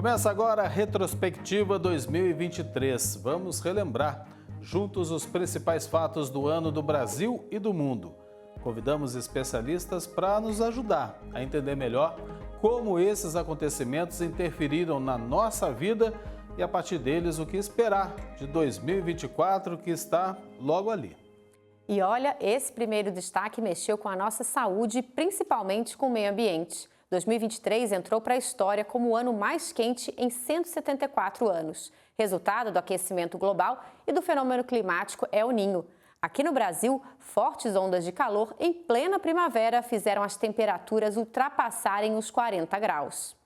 Começa agora a Retrospectiva 2023. Vamos relembrar juntos os principais fatos do ano do Brasil e do mundo. Convidamos especialistas para nos ajudar a entender melhor como esses acontecimentos interferiram na nossa vida e, a partir deles, o que esperar de 2024, que está logo ali. E olha, esse primeiro destaque mexeu com a nossa saúde, principalmente com o meio ambiente. 2023 entrou para a história como o ano mais quente em 174 anos. Resultado do aquecimento global e do fenômeno climático El Niño. Aqui no Brasil, fortes ondas de calor em plena primavera fizeram as temperaturas ultrapassarem os 40 graus.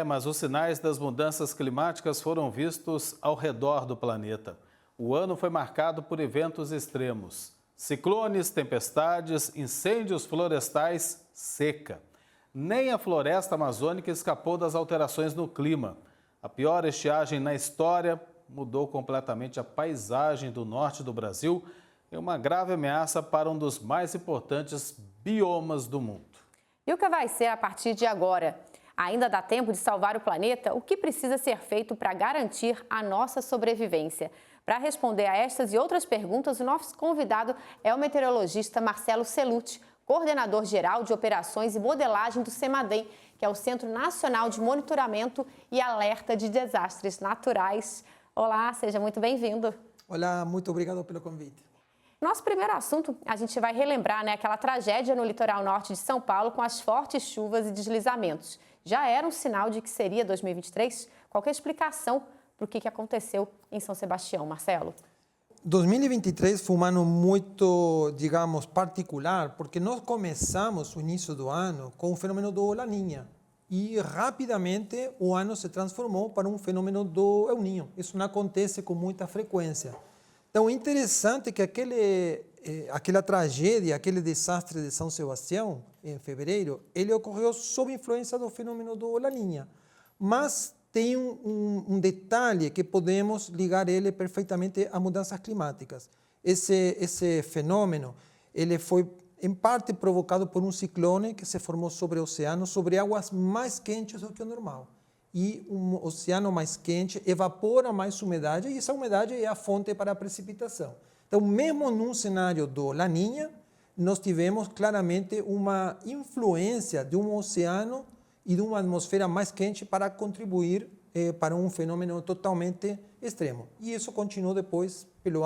Mas os sinais das mudanças climáticas foram vistos ao redor do planeta. O ano foi marcado por eventos extremos: ciclones, tempestades, incêndios florestais, seca. Nem a floresta amazônica escapou das alterações no clima. A pior estiagem na história mudou completamente a paisagem do norte do Brasil e uma grave ameaça para um dos mais importantes biomas do mundo. E o que vai ser a partir de agora? Ainda dá tempo de salvar o planeta? O que precisa ser feito para garantir a nossa sobrevivência? Para responder a estas e outras perguntas, o nosso convidado é o meteorologista Marcelo Cellucci, coordenador geral de operações e modelagem do CEMADEM, que é o Centro Nacional de Monitoramento e Alerta de Desastres Naturais. Olá, seja muito bem-vindo. Olá, muito obrigado pelo convite. Nosso primeiro assunto, a gente vai relembrar aquela tragédia no litoral norte de São Paulo com as fortes chuvas e deslizamentos. Já era um sinal de que seria 2023? Qual que é a explicação para o que aconteceu em São Sebastião, Marcelo? 2023 foi um ano muito, digamos, particular, porque nós começamos o início do ano com o fenômeno do La Niña e rapidamente o ano se transformou para um fenômeno do El Niño. Isso não acontece com muita frequência. Então, é interessante que aquela tragédia, aquele desastre de São Sebastião, em fevereiro, ele ocorreu sob influência do fenômeno do La Niña. Mas tem um detalhe que podemos ligar ele perfeitamente a mudanças climáticas. Esse fenômeno ele foi, em parte, provocado por um ciclone que se formou sobre o oceano, sobre águas mais quentes do que o normal. E um oceano mais quente evapora mais umidade e essa umidade é a fonte para a precipitação. Então, mesmo num cenário do La Niña, nós tivemos claramente uma influência de um oceano e de uma atmosfera mais quente para contribuir para um fenômeno totalmente extremo. E isso continuou depois pelo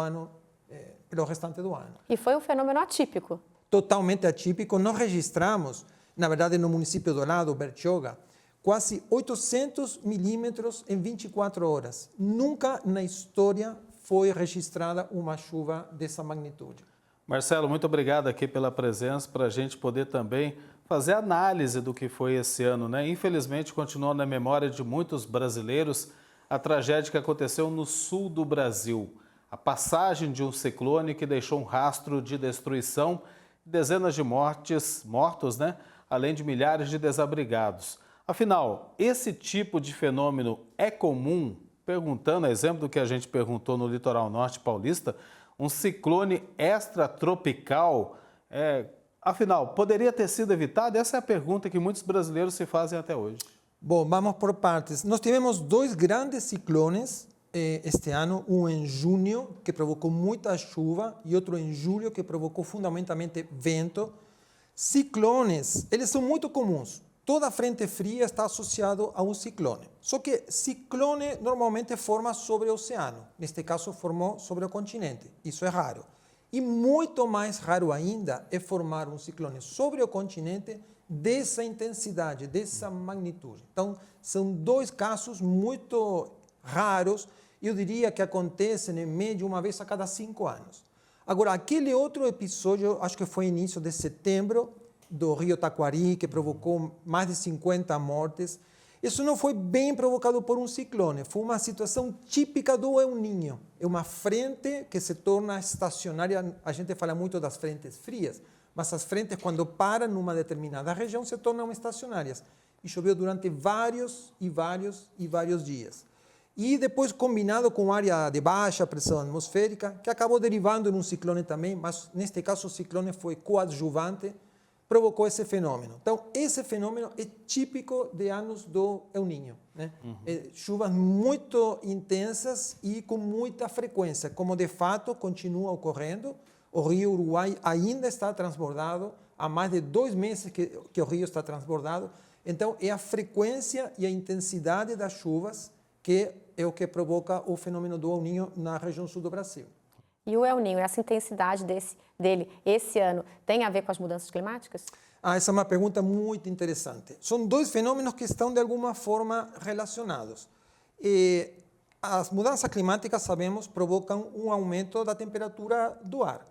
restante do ano. E foi um fenômeno atípico. Totalmente atípico. Nós registramos, na verdade, no município do lado, Bertioga, quase 800 milímetros em 24 horas. Nunca na história foi registrada uma chuva dessa magnitude. Marcelo, muito obrigado aqui pela presença, para a gente poder também fazer análise do que foi esse ano, né? Infelizmente, continuou na memória de muitos brasileiros a tragédia que aconteceu no sul do Brasil. A passagem de um ciclone que deixou um rastro de destruição, dezenas de mortos, né? Além de milhares de desabrigados. Afinal, esse tipo de fenômeno é comum? Perguntando, a exemplo do que a gente perguntou no litoral norte paulista, um ciclone extratropical, afinal, poderia ter sido evitado? Essa é a pergunta que muitos brasileiros se fazem até hoje. Bom, vamos por partes. Nós tivemos dois grandes ciclones este ano, um em junho, que provocou muita chuva, e outro em julho, que provocou fundamentalmente vento. Ciclones, eles são muito comuns. Toda frente fria está associada a um ciclone. Só que ciclone normalmente forma sobre o oceano. Neste caso, formou sobre o continente. Isso é raro. E muito mais raro ainda é formar um ciclone sobre o continente dessa intensidade, dessa magnitude. Então, são dois casos muito raros. Eu diria que acontecem em média uma vez a cada 5 anos. Agora, aquele outro episódio, acho que foi início de setembro, do Rio Taquari, que provocou mais de 50 mortes. Isso não foi bem provocado por um ciclone, foi uma situação típica do El Niño. É uma frente que se torna estacionária, a gente fala muito das frentes frias, mas as frentes, quando param numa determinada região, se tornam estacionárias. E choveu durante vários dias. E depois combinado com área de baixa pressão atmosférica, que acabou derivando em um ciclone também, mas neste caso o ciclone foi coadjuvante, provocou esse fenômeno. Então, esse fenômeno é típico de anos do El Niño, né? Chuvas muito intensas e com muita frequência, como de fato continua ocorrendo. O rio Uruguai ainda está transbordado, há mais de 2 meses que o rio está transbordado. Então, é a frequência e a intensidade das chuvas que é o que provoca o fenômeno do El Niño na região sul do Brasil. E o El Niño, essa intensidade dele esse ano, tem a ver com as mudanças climáticas? Essa é uma pergunta muito interessante. São 2 fenômenos que estão, de alguma forma, relacionados. As mudanças climáticas, sabemos, provocam um aumento da temperatura do ar.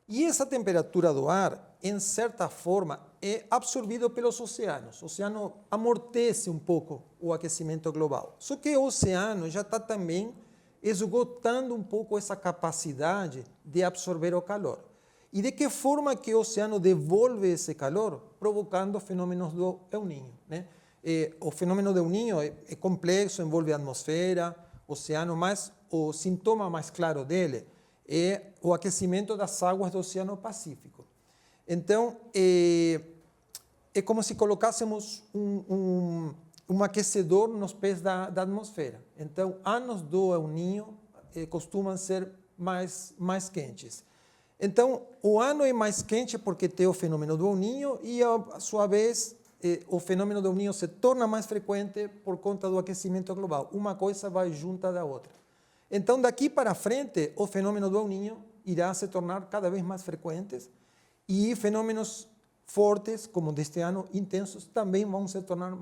E essa temperatura do ar, em certa forma, é absorvida pelos oceanos. O oceano amortece um pouco o aquecimento global. Só que o oceano já está também esgotando um pouco essa capacidade de absorver o calor. E de que forma que o oceano devolve esse calor? Provocando fenômenos do El Niño, né? O fenômeno do El Niño é complexo, envolve a atmosfera, oceano, mas o sintoma mais claro dele é o aquecimento das águas do Oceano Pacífico. Então, é como se colocássemos um aquecedor nos pés da atmosfera. Então, anos do El Niño costumam ser mais quentes. Então, o ano é mais quente porque tem o fenômeno do El Niño e, a sua vez, o fenômeno do El Niño se torna mais frequente por conta do aquecimento global. Uma coisa vai junto da outra. Então, daqui para frente, o fenômeno do El Niño irá se tornar cada vez mais frequentes e fenômenos fortes, como deste ano, intensos, também vão se tornar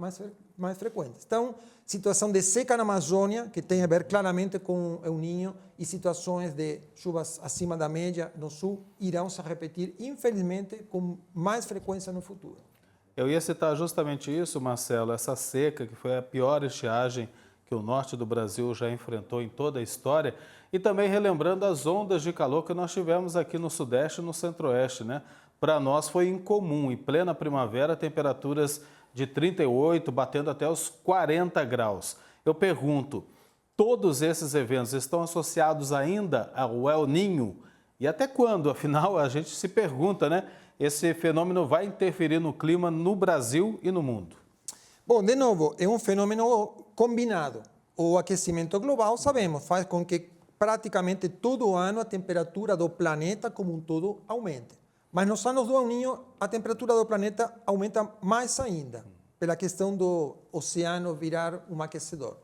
mais frequentes. Então, situação de seca na Amazônia, que tem a ver claramente com o El Niño, e situações de chuvas acima da média no sul, irão se repetir, infelizmente, com mais frequência no futuro. Eu ia citar justamente isso, Marcelo, essa seca, que foi a pior estiagem que o norte do Brasil já enfrentou em toda a história, e também relembrando as ondas de calor que nós tivemos aqui no Sudeste e no Centro-Oeste, né? Para nós foi incomum, em plena primavera, temperaturas de 38, batendo até os 40 graus. Eu pergunto, todos esses eventos estão associados ainda ao El Niño? E até quando? Afinal, a gente se pergunta, né? Esse fenômeno vai interferir no clima no Brasil e no mundo? Bom, de novo, é um fenômeno combinado. O aquecimento global, sabemos, faz com que praticamente todo ano a temperatura do planeta como um todo aumente. Mas nos anos do El Niño, a temperatura do planeta aumenta mais ainda, pela questão do oceano virar um aquecedor.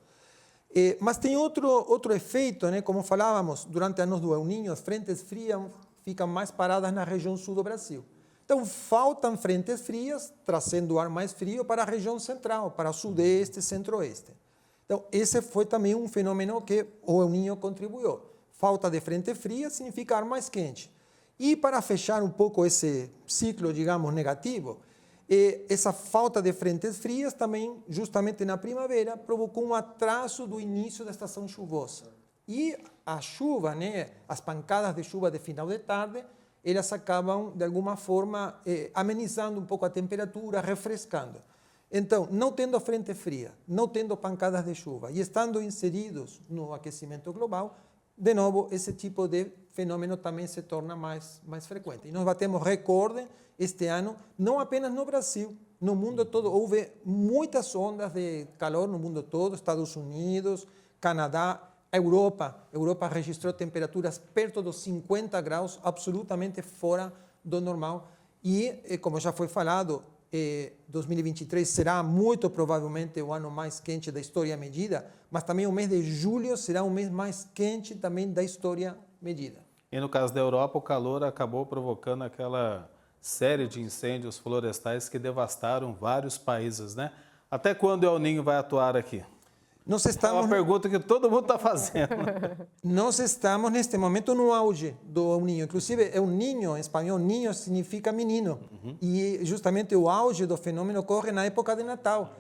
Mas tem outro efeito, né? Como falávamos, durante anos do El Niño, as frentes frias ficam mais paradas na região sul do Brasil. Então, faltam frentes frias, trazendo o ar mais frio para a região central, para o sudeste e centro-oeste. Então, esse foi também um fenômeno que o El Niño contribuiu. Falta de frente fria significa ar mais quente. E para fechar um pouco esse ciclo, digamos, negativo, essa falta de frentes frias também, justamente na primavera, provocou um atraso do início da estação chuvosa. E a chuva, né, as pancadas de chuva de final de tarde, elas acabam, de alguma forma, amenizando um pouco a temperatura, refrescando. Então, não tendo frente fria, não tendo pancadas de chuva e estando inseridos no aquecimento global, de novo, esse tipo de fenômeno também se torna mais frequente. E nós batemos recorde este ano, não apenas no Brasil, no mundo todo. Houve muitas ondas de calor no mundo todo, Estados Unidos, Canadá, Europa. A Europa registrou temperaturas perto dos 50 graus, absolutamente fora do normal. E, como já foi falado, 2023 será muito provavelmente o ano mais quente da história medida, mas também o mês de julho será o mês mais quente também da história medida. E no caso da Europa, o calor acabou provocando aquela série de incêndios florestais que devastaram vários países, né? Até quando o El Niño vai atuar aqui? É uma pergunta que todo mundo está fazendo. Nós estamos, neste momento, no auge do El Niño. Inclusive, El Niño, em espanhol, niño significa menino. E justamente o auge do fenômeno ocorre na época de Natal.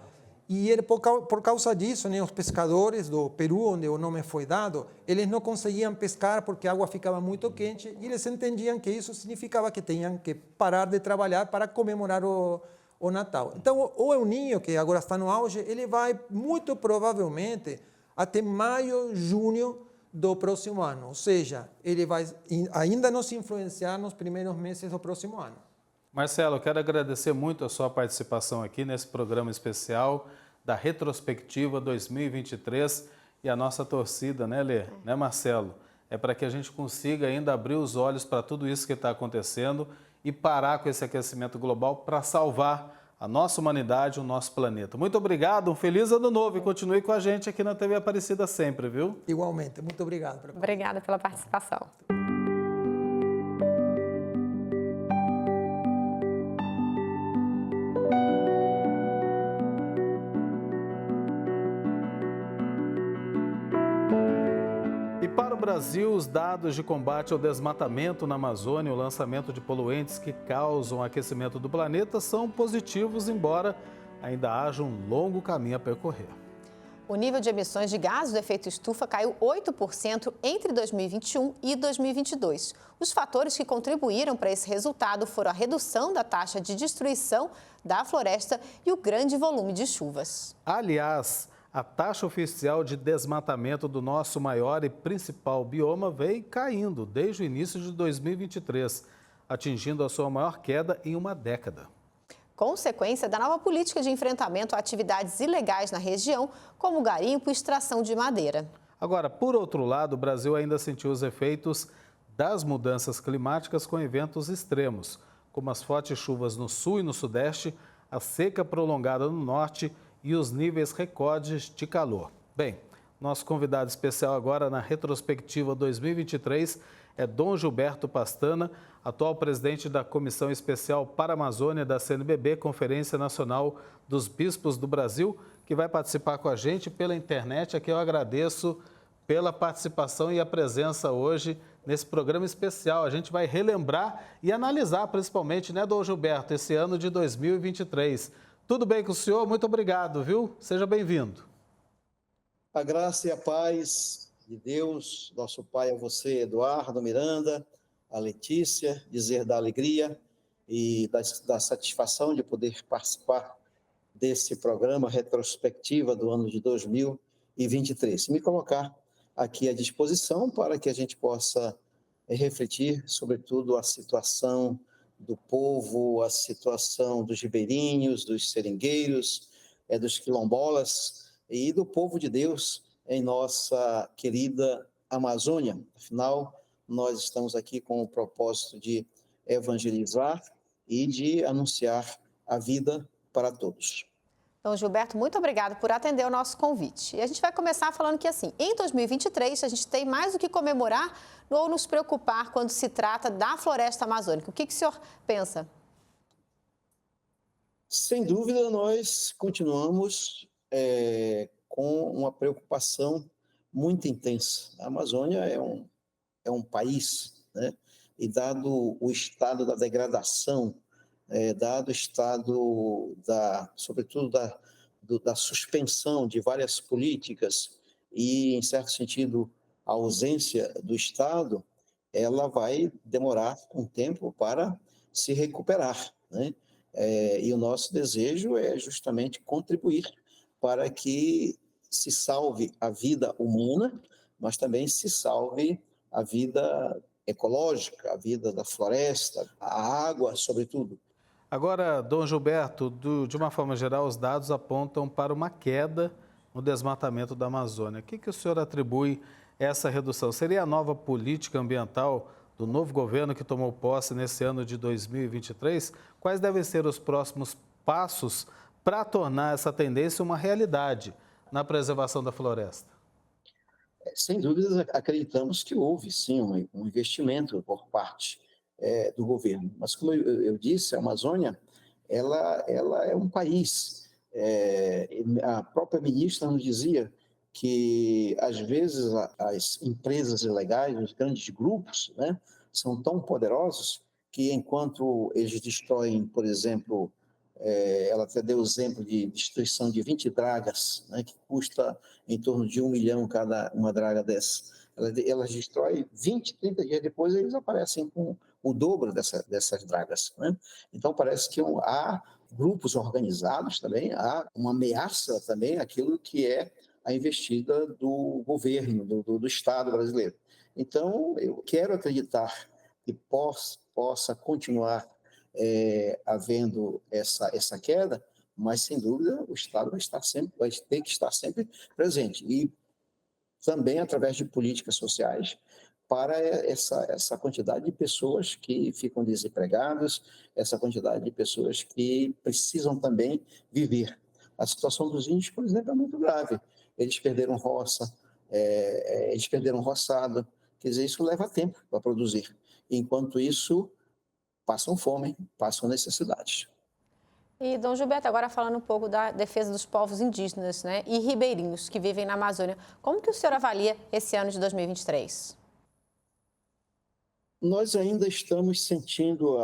E por causa disso, né, os pescadores do Peru, onde o nome foi dado, eles não conseguiam pescar porque a água ficava muito quente e eles entendiam que isso significava que tinham que parar de trabalhar para comemorar o Natal. Então, o El Niño, que agora está no auge, ele vai muito provavelmente até maio, junho do próximo ano. Ou seja, ele vai ainda nos influenciar nos primeiros meses do próximo ano. Marcelo, eu quero agradecer muito a sua participação aqui nesse programa especial da Retrospectiva 2023 e a nossa torcida, né, Lê? Né, Marcelo? É para que a gente consiga ainda abrir os olhos para tudo isso que está acontecendo e parar com esse aquecimento global para salvar a nossa humanidade, o nosso planeta. Muito obrigado, um feliz ano novo e continue com a gente aqui na TV Aparecida sempre, viu? Igualmente, muito obrigado. Obrigada pela participação. E para o Brasil, os dados de combate ao desmatamento na Amazônia e o lançamento de poluentes que causam aquecimento do planeta são positivos, embora ainda haja um longo caminho a percorrer. O nível de emissões de gases do efeito estufa caiu 8% entre 2021 e 2022. Os fatores que contribuíram para esse resultado foram a redução da taxa de destruição da floresta e o grande volume de chuvas. Aliás, a taxa oficial de desmatamento do nosso maior e principal bioma vem caindo desde o início de 2023, atingindo a sua maior queda em uma década. Consequência da nova política de enfrentamento a atividades ilegais na região, como garimpo e extração de madeira. Agora, por outro lado, o Brasil ainda sentiu os efeitos das mudanças climáticas com eventos extremos, como as fortes chuvas no sul e no sudeste, a seca prolongada no norte e os níveis recordes de calor. Bem, nosso convidado especial agora na Retrospectiva 2023 é Dom Gilberto Pastana, atual presidente da Comissão Especial para a Amazônia da CNBB, Conferência Nacional dos Bispos do Brasil, que vai participar com a gente pela internet. Aqui eu agradeço pela participação e a presença hoje nesse programa especial. A gente vai relembrar e analisar principalmente, né, Dom Gilberto, esse ano de 2023. Tudo bem com o senhor? Muito obrigado, viu? Seja bem-vindo. A graça e a paz de Deus, nosso Pai, a você, Eduardo Miranda, a Letícia, dizer da alegria e da satisfação de poder participar desse programa retrospectiva do ano de 2023. Me colocar aqui à disposição para que a gente possa refletir, sobretudo, a situação do povo, a situação dos ribeirinhos, dos seringueiros, dos quilombolas e do povo de Deus em nossa querida Amazônia. Afinal, nós estamos aqui com o propósito de evangelizar e de anunciar a vida para todos. Então, Gilberto, muito obrigado por atender o nosso convite. E a gente vai começar falando que, assim, em 2023, a gente tem mais do que comemorar ou nos preocupar quando se trata da floresta amazônica. O que o senhor pensa? Sem dúvida, nós continuamos com uma preocupação muito intensa. A Amazônia é um país, né? E dado o estado da degradação, dado o estado, sobretudo, da suspensão de várias políticas e, em certo sentido, a ausência do Estado, ela vai demorar um tempo para se recuperar, né? E o nosso desejo é justamente contribuir para que se salve a vida humana, mas também se salve a vida ecológica, a vida da floresta, a água, sobretudo. Agora, Dom Gilberto, de uma forma geral, os dados apontam para uma queda no desmatamento da Amazônia. O que o senhor atribui essa redução? Seria a nova política ambiental do novo governo que tomou posse nesse ano de 2023? Quais devem ser os próximos passos para tornar essa tendência uma realidade na preservação da floresta? Sem dúvidas, acreditamos que houve, sim, um investimento por parte do governo. Mas, como eu disse, a Amazônia ela é um país. A própria ministra nos dizia que, às vezes, as empresas ilegais, os grandes grupos, né, são tão poderosos que, enquanto eles destroem, por exemplo, ela até deu o exemplo de destruição de 20 dragas, né, que custa em torno de 1 milhão cada uma draga dessa. Elas destroem 20, 30 dias depois, eles aparecem com o dobro dessas dragas, né? Então, parece que há grupos organizados também, há uma ameaça também àquilo que é a investida do governo, do Estado brasileiro. Então, eu quero acreditar que possa continuar havendo essa queda, mas, sem dúvida, o Estado vai ter que estar sempre presente. E também através de políticas sociais para essa quantidade de pessoas que ficam desempregadas, essa quantidade de pessoas que precisam também viver. A situação dos índios, por exemplo, é muito grave. Eles perderam roça, eles perderam roçado, quer dizer, isso leva tempo para produzir. Enquanto isso, passam fome, passam necessidades. E, Dom Gilberto, agora falando um pouco da defesa dos povos indígenas, né, e ribeirinhos que vivem na Amazônia, como que o senhor avalia esse ano de 2023? Nós ainda estamos sentindo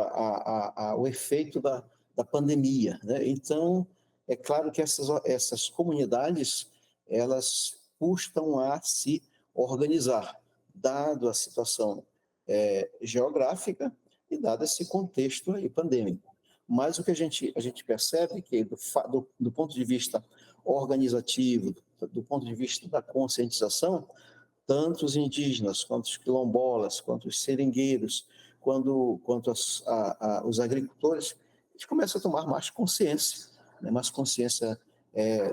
o efeito da pandemia, né? Então, é claro que essas comunidades, elas custam a se organizar, dado a situação geográfica e dado esse contexto aí pandêmico. Mas o que a gente percebe é que, do ponto de vista organizativo, do ponto de vista da conscientização, tanto os indígenas, quanto os quilombolas, quanto os seringueiros, quanto os agricultores, eles começam a tomar mais consciência, né? Mais consciência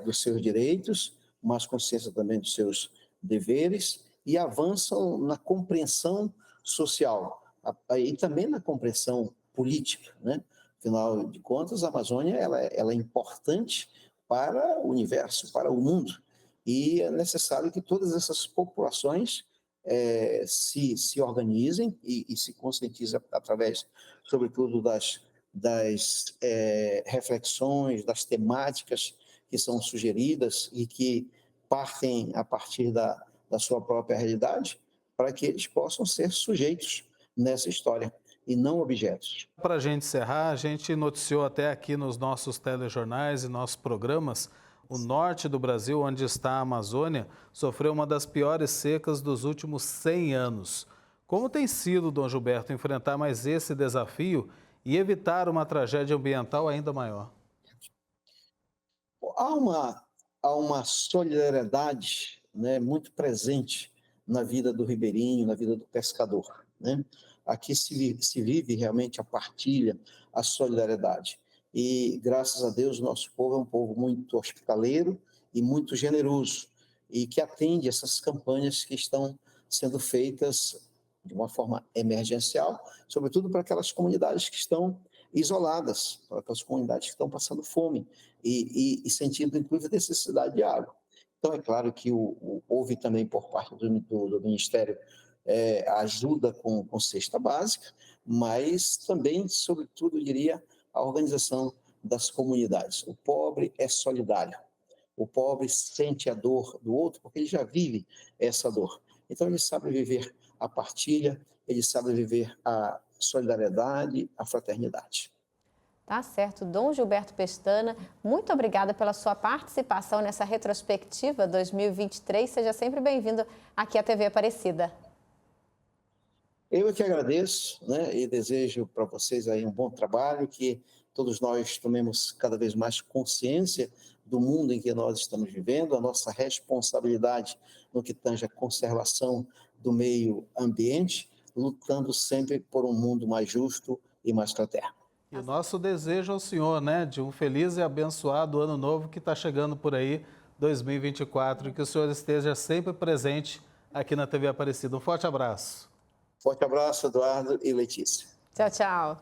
dos seus direitos, mais consciência também dos seus deveres, e avançam na compreensão social e também na compreensão política, né? Afinal de contas, a Amazônia ela é importante para o universo, para o mundo, e é necessário que todas essas populações se organizem e se conscientizem através, sobretudo, das reflexões, das temáticas que são sugeridas e que partem a partir da sua própria realidade, para que eles possam ser sujeitos nessa história e não objetos. Para a gente encerrar, a gente noticiou até aqui nos nossos telejornais e nossos programas, o norte do Brasil, onde está a Amazônia, sofreu uma das piores secas dos últimos 100 anos. Como tem sido, Dom Gilberto, enfrentar mais esse desafio e evitar uma tragédia ambiental ainda maior? Há uma solidariedade, né, muito presente na vida do ribeirinho, na vida do pescador, né? Aqui se vive realmente a partilha, a solidariedade. E, graças a Deus, o nosso povo é um povo muito hospitaleiro e muito generoso, e que atende essas campanhas que estão sendo feitas de uma forma emergencial, sobretudo para aquelas comunidades que estão isoladas, para aquelas comunidades que estão passando fome e sentindo, inclusive, a necessidade de água. Então, é claro que houve também, por parte do Ministério, ajuda com cesta básica, mas também, sobretudo, eu diria, a organização das comunidades. O pobre é solidário, o pobre sente a dor do outro porque ele já vive essa dor. Então, ele sabe viver a partilha, ele sabe viver a solidariedade, a fraternidade. Tá certo. Dom Gilberto Pestana, muito obrigada pela sua participação nessa retrospectiva 2023. Seja sempre bem-vindo aqui à TV Aparecida. Eu é que agradeço, né, e desejo para vocês aí um bom trabalho, que todos nós tomemos cada vez mais consciência do mundo em que nós estamos vivendo, a nossa responsabilidade no que tange a conservação do meio ambiente, lutando sempre por um mundo mais justo e mais fraterno. E o nosso desejo ao senhor, né, de um feliz e abençoado ano novo que está chegando por aí, 2024, e que o senhor esteja sempre presente aqui na TV Aparecida. Um forte abraço. Forte abraço, Eduardo e Letícia. Tchau, tchau.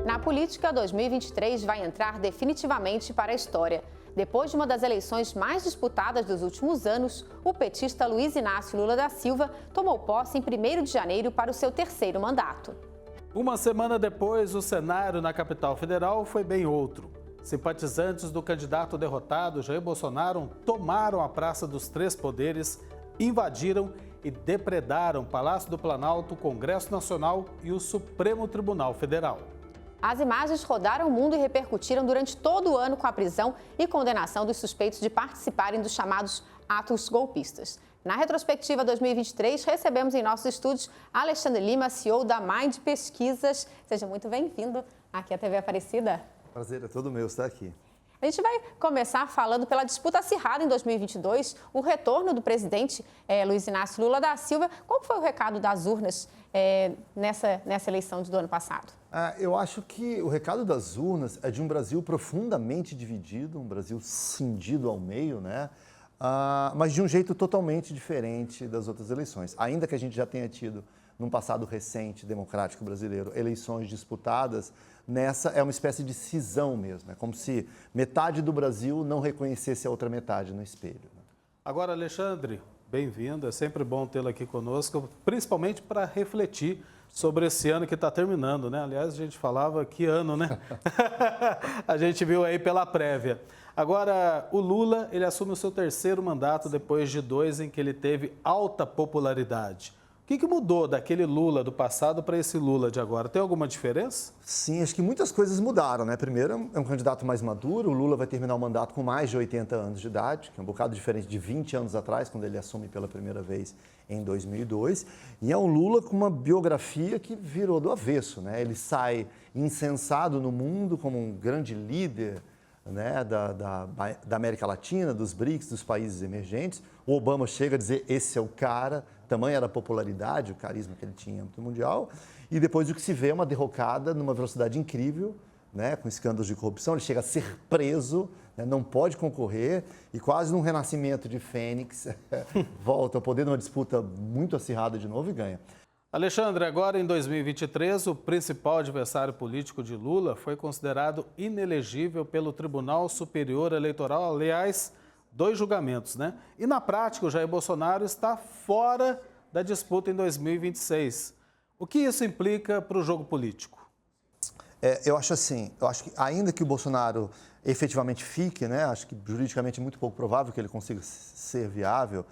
Na política, 2023 vai entrar definitivamente para a história. Depois de uma das eleições mais disputadas dos últimos anos, o petista Luiz Inácio Lula da Silva tomou posse em 1º de janeiro para o seu 3º mandato. Uma semana depois, o cenário na capital federal foi bem outro. Simpatizantes do candidato derrotado, Jair Bolsonaro, tomaram a Praça dos Três Poderes, invadiram e depredaram o Palácio do Planalto, o Congresso Nacional e o Supremo Tribunal Federal. As imagens rodaram o mundo e repercutiram durante todo o ano com a prisão e condenação dos suspeitos de participarem dos chamados atos golpistas. Na retrospectiva 2023, recebemos em nossos estúdios Alexandre Lima, CEO da Mind Pesquisas. Seja muito bem-vindo aqui à TV Aparecida. Prazer é todo meu estar aqui. A gente vai começar falando pela disputa acirrada em 2022, o retorno do presidente Luiz Inácio Lula da Silva. Qual foi o recado das urnas nessa eleição do ano passado? Eu acho que o recado das urnas é de um Brasil profundamente dividido, um Brasil cindido ao meio, né? Mas de um jeito totalmente diferente das outras eleições. Ainda que a gente já tenha tido, num passado recente democrático brasileiro, eleições disputadas, nessa é uma espécie de cisão mesmo. É como se metade do Brasil não reconhecesse a outra metade no espelho. Né? Agora, Alexandre, bem-vindo. É sempre bom tê-lo aqui conosco, principalmente para refletir sobre esse ano que está terminando, né? Aliás, a gente falava que ano, né? A gente viu aí pela prévia. Agora, o Lula, ele assume o seu terceiro mandato depois de 2 em que ele teve alta popularidade. O que mudou daquele Lula do passado para esse Lula de agora? Tem alguma diferença? Sim, acho que muitas coisas mudaram, né? Primeiro, é um candidato mais maduro, o Lula vai terminar o mandato com mais de 80 anos de idade, que é um bocado diferente de 20 anos atrás, quando ele assume pela primeira vez em 2002. E é um Lula com uma biografia que virou do avesso, né? Ele sai incensado no mundo como um grande líder, né, da América Latina, dos BRICS, dos países emergentes. O Obama chega a dizer, esse é o cara, tamanha era a popularidade, o carisma que ele tinha no mundial. E depois o que se vê é uma derrocada numa velocidade incrível, né, com escândalos de corrupção. Ele chega a ser preso, né, não pode concorrer e quase num renascimento de Fênix, volta ao poder numa disputa muito acirrada de novo e ganha. Alexandre, agora em 2023, o principal adversário político de Lula foi considerado inelegível pelo Tribunal Superior Eleitoral, aliás, 2 julgamentos, né? E na prática, o Jair Bolsonaro está fora da disputa em 2026. O que isso implica para o jogo político? Eu acho que ainda que o Bolsonaro efetivamente fique, né, acho que juridicamente é muito pouco provável que ele consiga ser viável,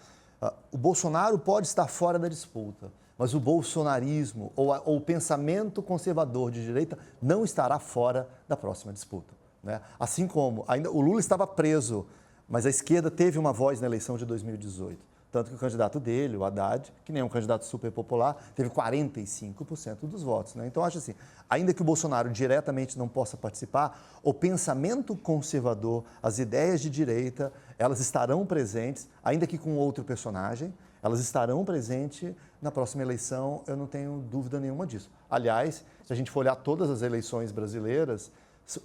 o Bolsonaro pode estar fora da disputa. Mas o bolsonarismo ou o pensamento conservador de direita não estará fora da próxima disputa. Né? Assim como ainda o Lula estava preso, mas a esquerda teve uma voz na eleição de 2018. Tanto que o candidato dele, o Haddad, que nem é um candidato super popular, teve 45% dos votos. Né? Então, acho assim, ainda que o Bolsonaro diretamente não possa participar, o pensamento conservador, as ideias de direita, elas estarão presentes, ainda que com outro personagem, elas estarão presentes na próxima eleição, eu não tenho dúvida nenhuma disso. Aliás, se a gente for olhar todas as eleições brasileiras,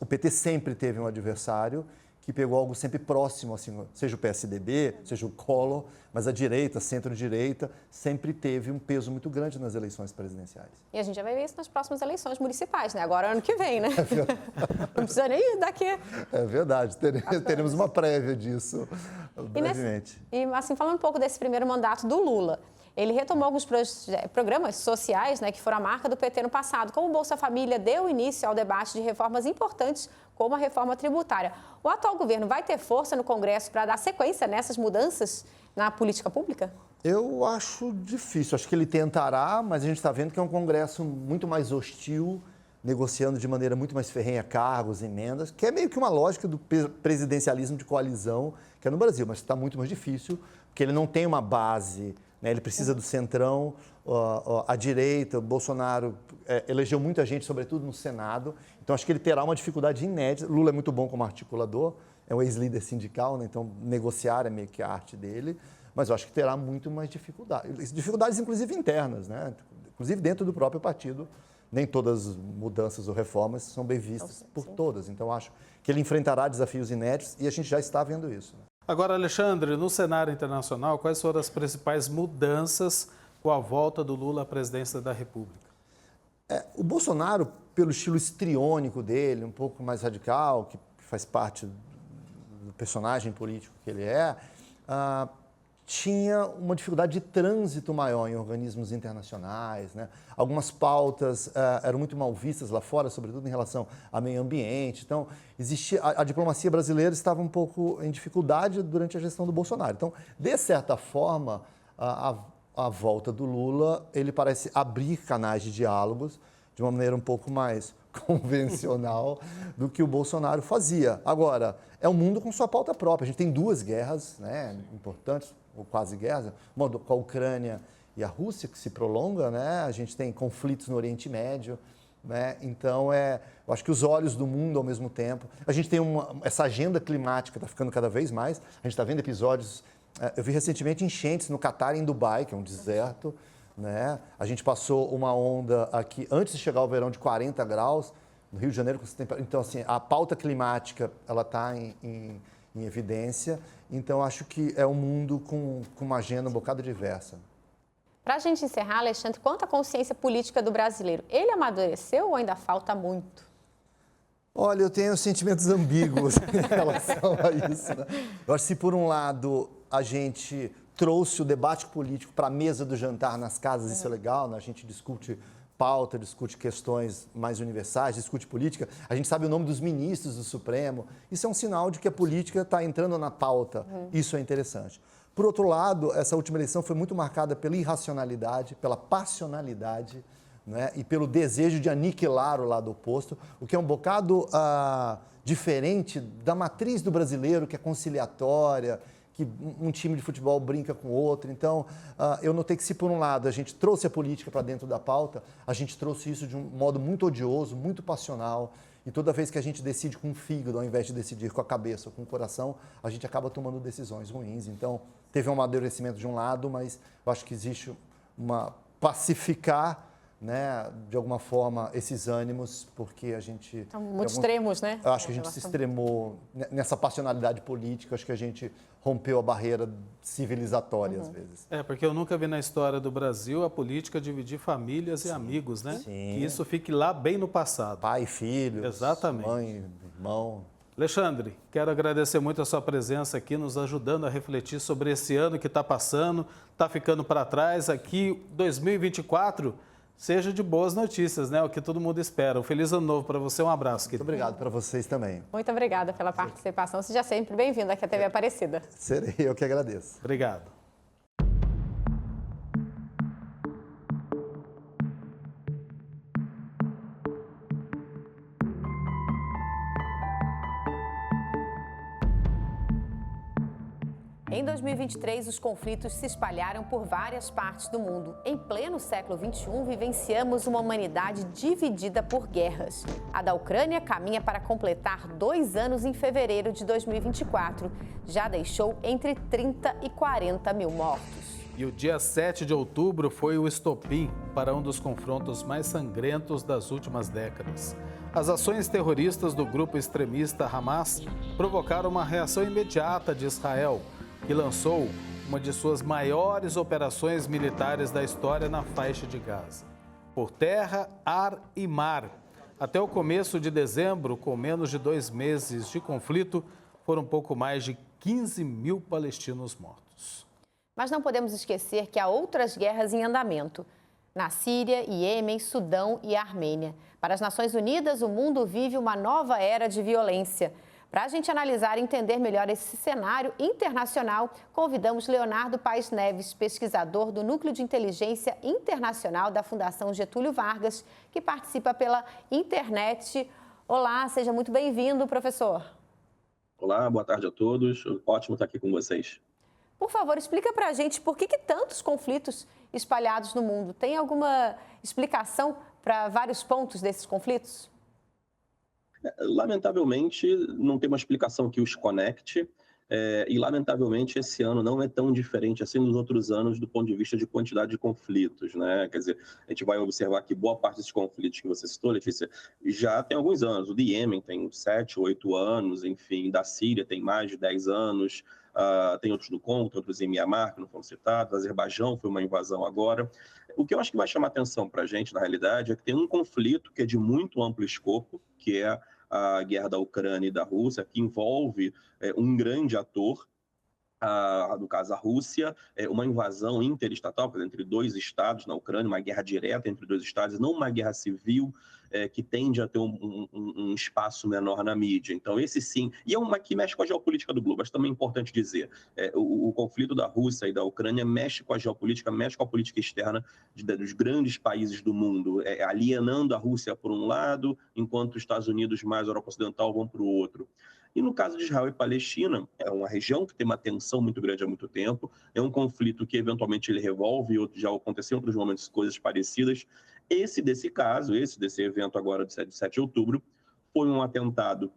o PT sempre teve um adversário que pegou algo sempre próximo, assim, seja o PSDB, seja o Collor, mas a direita, centro-direita, sempre teve um peso muito grande nas eleições presidenciais. E a gente já vai ver isso nas próximas eleições municipais, né? Agora, ano que vem, né? Não precisa nem ir daqui. É verdade, teremos uma prévia disso brevemente. E assim, falando um pouco desse primeiro mandato do Lula, ele retomou alguns programas sociais, né, que foram a marca do PT no passado, como o Bolsa Família deu início ao debate de reformas importantes, como a reforma tributária. O atual governo vai ter força no Congresso para dar sequência nessas mudanças na política pública? Eu acho difícil. Acho que ele tentará, mas a gente está vendo que é um Congresso muito mais hostil, negociando de maneira muito mais ferrenha cargos, emendas, que é meio que uma lógica do presidencialismo de coalizão que é no Brasil, mas está muito mais difícil, porque ele não tem uma base, né? Ele precisa do centrão, a direita, o Bolsonaro elegeu muita gente, sobretudo no Senado, então acho que ele terá uma dificuldade inédita. Lula é muito bom como articulador, é um ex-líder sindical, né? Então negociar é meio que a arte dele, mas eu acho que terá muito mais dificuldades inclusive internas, né? Inclusive dentro do próprio partido. Nem todas as mudanças ou reformas são bem vistas por todas. Então, acho que ele enfrentará desafios inéditos e a gente já está vendo isso. Agora, Alexandre, no cenário internacional, quais foram as principais mudanças com a volta do Lula à presidência da República? O Bolsonaro, pelo estilo histriônico dele, um pouco mais radical, que faz parte do personagem político que ele é, tinha uma dificuldade de trânsito maior em organismos internacionais, né? Algumas pautas eram muito mal vistas lá fora, sobretudo em relação ao meio ambiente. Então, a diplomacia brasileira estava um pouco em dificuldade durante a gestão do Bolsonaro. Então, de certa forma, a volta do Lula, ele parece abrir canais de diálogos de uma maneira um pouco mais convencional do que o Bolsonaro fazia. Agora, é um mundo com sua pauta própria. A gente tem 2 guerras, né, importantes, ou quase guerras, uma com a Ucrânia e a Rússia, que se prolonga, né? A gente tem conflitos no Oriente Médio, né? Então, eu acho que os olhos do mundo ao mesmo tempo. A gente tem essa agenda climática, está ficando cada vez mais. A gente está vendo episódios. Eu vi recentemente enchentes no Catar e em Dubai, que é um deserto, né? A gente passou uma onda aqui, antes de chegar ao verão, de 40 graus. No Rio de Janeiro, então, assim, a pauta climática ela está em evidência. Então, acho que é um mundo com uma agenda um bocado diversa. Para a gente encerrar, Alexandre, quanto à consciência política do brasileiro, ele amadureceu ou ainda falta muito? Olha, eu tenho sentimentos ambíguos em relação a isso, né? Eu acho que, se por um lado, a gente trouxe o debate político para a mesa do jantar nas casas, isso é legal, né? A gente discute pauta, discute questões mais universais, discute política, a gente sabe o nome dos ministros do Supremo, isso é um sinal de que a política está entrando na pauta, isso é interessante. Por outro lado, essa última eleição foi muito marcada pela irracionalidade, pela passionalidade, né, e pelo desejo de aniquilar o lado oposto, o que é um bocado diferente da matriz do brasileiro, que é conciliatória, que um time de futebol brinca com o outro. Então, eu notei que, se por um lado a gente trouxe a política para dentro da pauta, a gente trouxe isso de um modo muito odioso, muito passional, e toda vez que a gente decide com o fígado, ao invés de decidir com a cabeça ou com o coração, a gente acaba tomando decisões ruins. Então, teve um amadurecimento de um lado, mas eu acho que existe uma pacificar, né, de alguma forma, esses ânimos, porque a gente... São muito extremos, né? Eu acho que a gente se extremou nessa passionalidade política, acho que a gente rompeu a barreira civilizatória, às vezes. Porque eu nunca vi na história do Brasil a política dividir famílias e amigos, né? Sim. Que isso fique lá bem no passado. Pai e filhos, Exatamente. Mãe, irmão. Alexandre, quero agradecer muito a sua presença aqui, nos ajudando a refletir sobre esse ano que está passando, está ficando para trás. Aqui, 2024... seja de boas notícias, né? O que todo mundo espera. Um feliz ano novo para você, um abraço, querido. Muito obrigado para vocês também. Muito obrigada pela participação. Seja sempre bem-vindo aqui à TV Aparecida. Serei eu que agradeço. Obrigado. Em 2023, os conflitos se espalharam por várias partes do mundo. Em pleno século XXI, vivenciamos uma humanidade dividida por guerras. A da Ucrânia caminha para completar 2 anos em fevereiro de 2024. Já deixou entre 30 e 40 mil mortos. E o dia 7 de outubro foi o estopim para um dos confrontos mais sangrentos das últimas décadas. As ações terroristas do grupo extremista Hamas provocaram uma reação imediata de Israel, que lançou uma de suas maiores operações militares da história na faixa de Gaza. Por terra, ar e mar. Até o começo de dezembro, com menos de 2 meses de conflito, foram pouco mais de 15 mil palestinos mortos. Mas não podemos esquecer que há outras guerras em andamento. Na Síria, Iêmen, Sudão e Armênia. Para as Nações Unidas, o mundo vive uma nova era de violência. Para a gente analisar e entender melhor esse cenário internacional, convidamos Leonardo Paes Neves, pesquisador do Núcleo de Inteligência Internacional da Fundação Getúlio Vargas, que participa pela internet. Olá, seja muito bem-vindo, professor. Olá, boa tarde a todos. Ótimo estar aqui com vocês. Por favor, explica para a gente por que tantos conflitos espalhados no mundo. Tem alguma explicação para vários pontos desses conflitos? Lamentavelmente, não tem uma explicação que os conecte, e lamentavelmente esse ano não é tão diferente assim dos outros anos do ponto de vista de quantidade de conflitos, né? Quer dizer, a gente vai observar que boa parte desses conflitos que você citou, Letícia, já tem alguns anos. O de Iêmen tem 7, 8 anos, enfim, da Síria tem mais de 10 anos, tem outros do Congo, outros em Mianmar, que não foram citados, Azerbaijão foi uma invasão agora. O que eu acho que vai chamar atenção para a gente, na realidade, é que tem um conflito que é de muito amplo escopo, que é a guerra da Ucrânia e da Rússia, que envolve um grande ator, no caso a Rússia, uma invasão interestatal entre 2 estados na Ucrânia, uma guerra direta entre 2 estados, não uma guerra civil que tende a ter um espaço menor na mídia. Então, esse sim, e é uma que mexe com a geopolítica do globo, acho também importante dizer, o conflito da Rússia e da Ucrânia mexe com a geopolítica, mexe com a política externa dos grandes países do mundo, alienando a Rússia por um lado, enquanto os Estados Unidos mais a Europa Ocidental vão para o outro. E no caso de Israel e Palestina, é uma região que tem uma tensão muito grande há muito tempo, é um conflito que eventualmente ele revolve, já aconteceu em outros momentos coisas parecidas, Desse evento agora de 7 de outubro, foi um atentado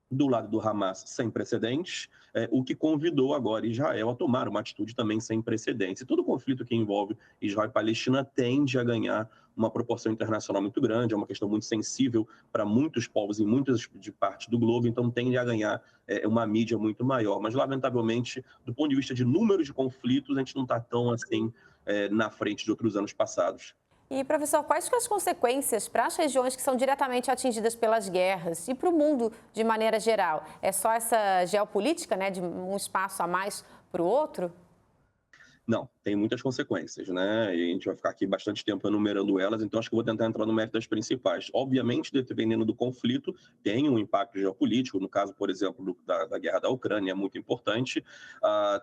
do lado do Hamas sem precedentes, o que convidou agora Israel a tomar uma atitude também sem precedentes. E todo conflito que envolve Israel e Palestina tende a ganhar uma proporção internacional muito grande, é uma questão muito sensível para muitos povos em muitas de partes do globo, então tende a ganhar uma mídia muito maior. Mas, lamentavelmente, do ponto de vista de números de conflitos, a gente não está tão assim na frente de outros anos passados. E, professor, quais são as consequências para as regiões que são diretamente atingidas pelas guerras e para o mundo de maneira geral? É só essa geopolítica, né, de um espaço a mais para o outro? Não, tem muitas consequências, né? E a gente vai ficar aqui bastante tempo enumerando elas, então acho que eu vou tentar entrar no mérito das principais. Obviamente, dependendo do conflito, tem um impacto geopolítico, no caso, por exemplo, da guerra da Ucrânia, é muito importante.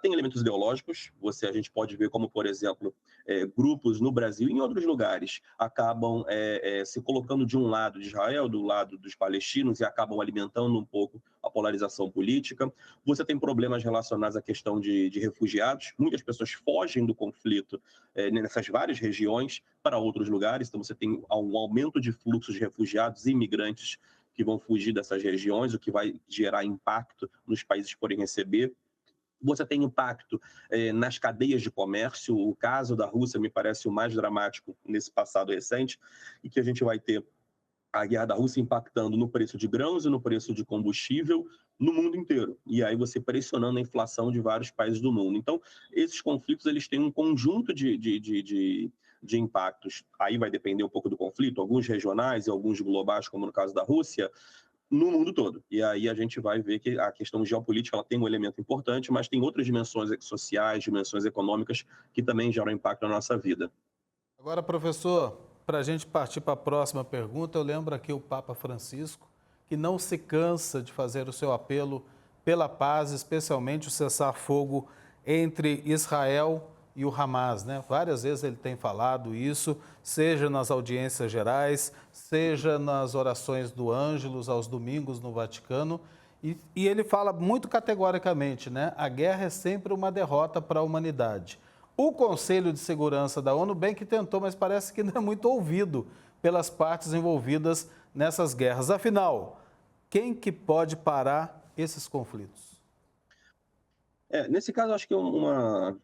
Tem elementos ideológicos, a gente pode ver como, por exemplo, grupos no Brasil e em outros lugares acabam se colocando de um lado de Israel, do lado dos palestinos, e acabam alimentando um pouco a polarização política. Você tem problemas relacionados à questão de refugiados, muitas pessoas fogem do conflito nessas várias regiões para outros lugares, então você tem um aumento de fluxos de refugiados e imigrantes que vão fugir dessas regiões, o que vai gerar impacto nos países que forem receber. Você tem impacto nas cadeias de comércio, o caso da Rússia me parece o mais dramático nesse passado recente, e que a gente vai ter a guerra da Rússia impactando no preço de grãos e no preço de combustível no mundo inteiro. E aí você pressionando a inflação de vários países do mundo. Então, esses conflitos eles têm um conjunto de impactos. Aí vai depender um pouco do conflito, alguns regionais e alguns globais, como no caso da Rússia, no mundo todo. E aí a gente vai ver que a questão geopolítica ela tem um elemento importante, mas tem outras dimensões sociais, dimensões econômicas que também geram impacto na nossa vida. Agora, professor, para a gente partir para a próxima pergunta, eu lembro aqui o Papa Francisco, que não se cansa de fazer o seu apelo pela paz, especialmente o cessar-fogo entre Israel e o Hamas, né? Várias vezes ele tem falado isso, seja nas audiências gerais, seja nas orações do Ângelus aos domingos no Vaticano, e ele fala muito categoricamente, né? A guerra é sempre uma derrota para a humanidade. O Conselho de Segurança da ONU bem que tentou, mas parece que não é muito ouvido pelas partes envolvidas nessas guerras. Afinal, quem que pode parar esses conflitos? Nesse caso, acho que uma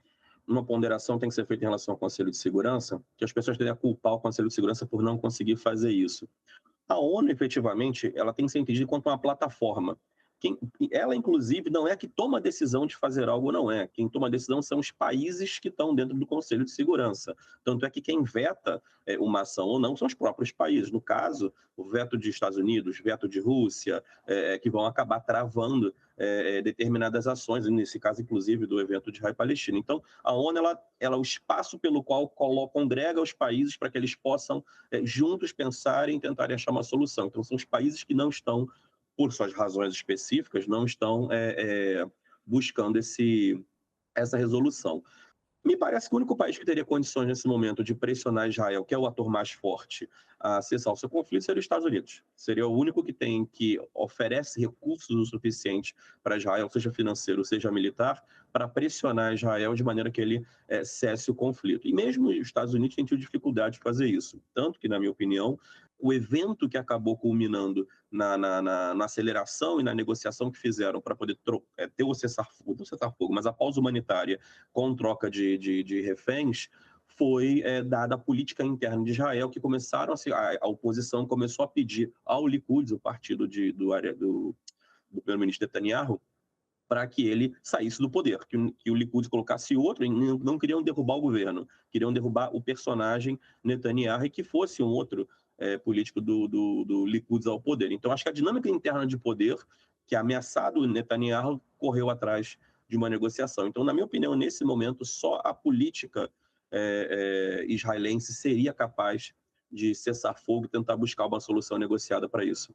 ponderação tem que ser feita em relação ao Conselho de Segurança, que as pessoas tendem a culpar o Conselho de Segurança por não conseguir fazer isso. A ONU, efetivamente, ela tem que ser entendida enquanto uma plataforma. Ela, inclusive, não é a que toma a decisão de fazer algo, não é. Quem toma a decisão são os países que estão dentro do Conselho de Segurança. Tanto é que quem veta uma ação ou não são os próprios países. No caso, o veto de Estados Unidos, veto de Rússia, que vão acabar travando determinadas ações, nesse caso, inclusive, do evento de Israel e Palestina. Então, a ONU ela é o espaço pelo qual congrega os países para que eles possam juntos pensarem e tentarem achar uma solução. Então, são os países que não estão, por suas razões específicas, não estão buscando essa resolução. Me parece que o único país que teria condições nesse momento de pressionar Israel, que é o ator mais forte, a cessar o seu conflito, seria os Estados Unidos. Seria o único que oferece recursos o suficiente para Israel, seja financeiro, seja militar, para pressionar Israel de maneira que ele cesse o conflito. E mesmo os Estados Unidos têm tido dificuldade de fazer isso. Tanto que, na minha opinião, o evento que acabou culminando na aceleração e na negociação que fizeram para poder ter o cessar-fogo, mas a pausa humanitária com troca de reféns, foi dada a política interna de Israel, que a oposição começou a pedir ao Likud, o partido do primeiro-ministro Netanyahu, para que ele saísse do poder, que o Likud colocasse outro, e não queriam derrubar o governo, queriam derrubar o personagem Netanyahu e que fosse um outro político do Likud ao poder. Então, acho que a dinâmica interna de poder, que ameaçado o Netanyahu, correu atrás de uma negociação. Então, na minha opinião, nesse momento, só a política israelense seria capaz de cessar fogo e tentar buscar uma solução negociada para isso.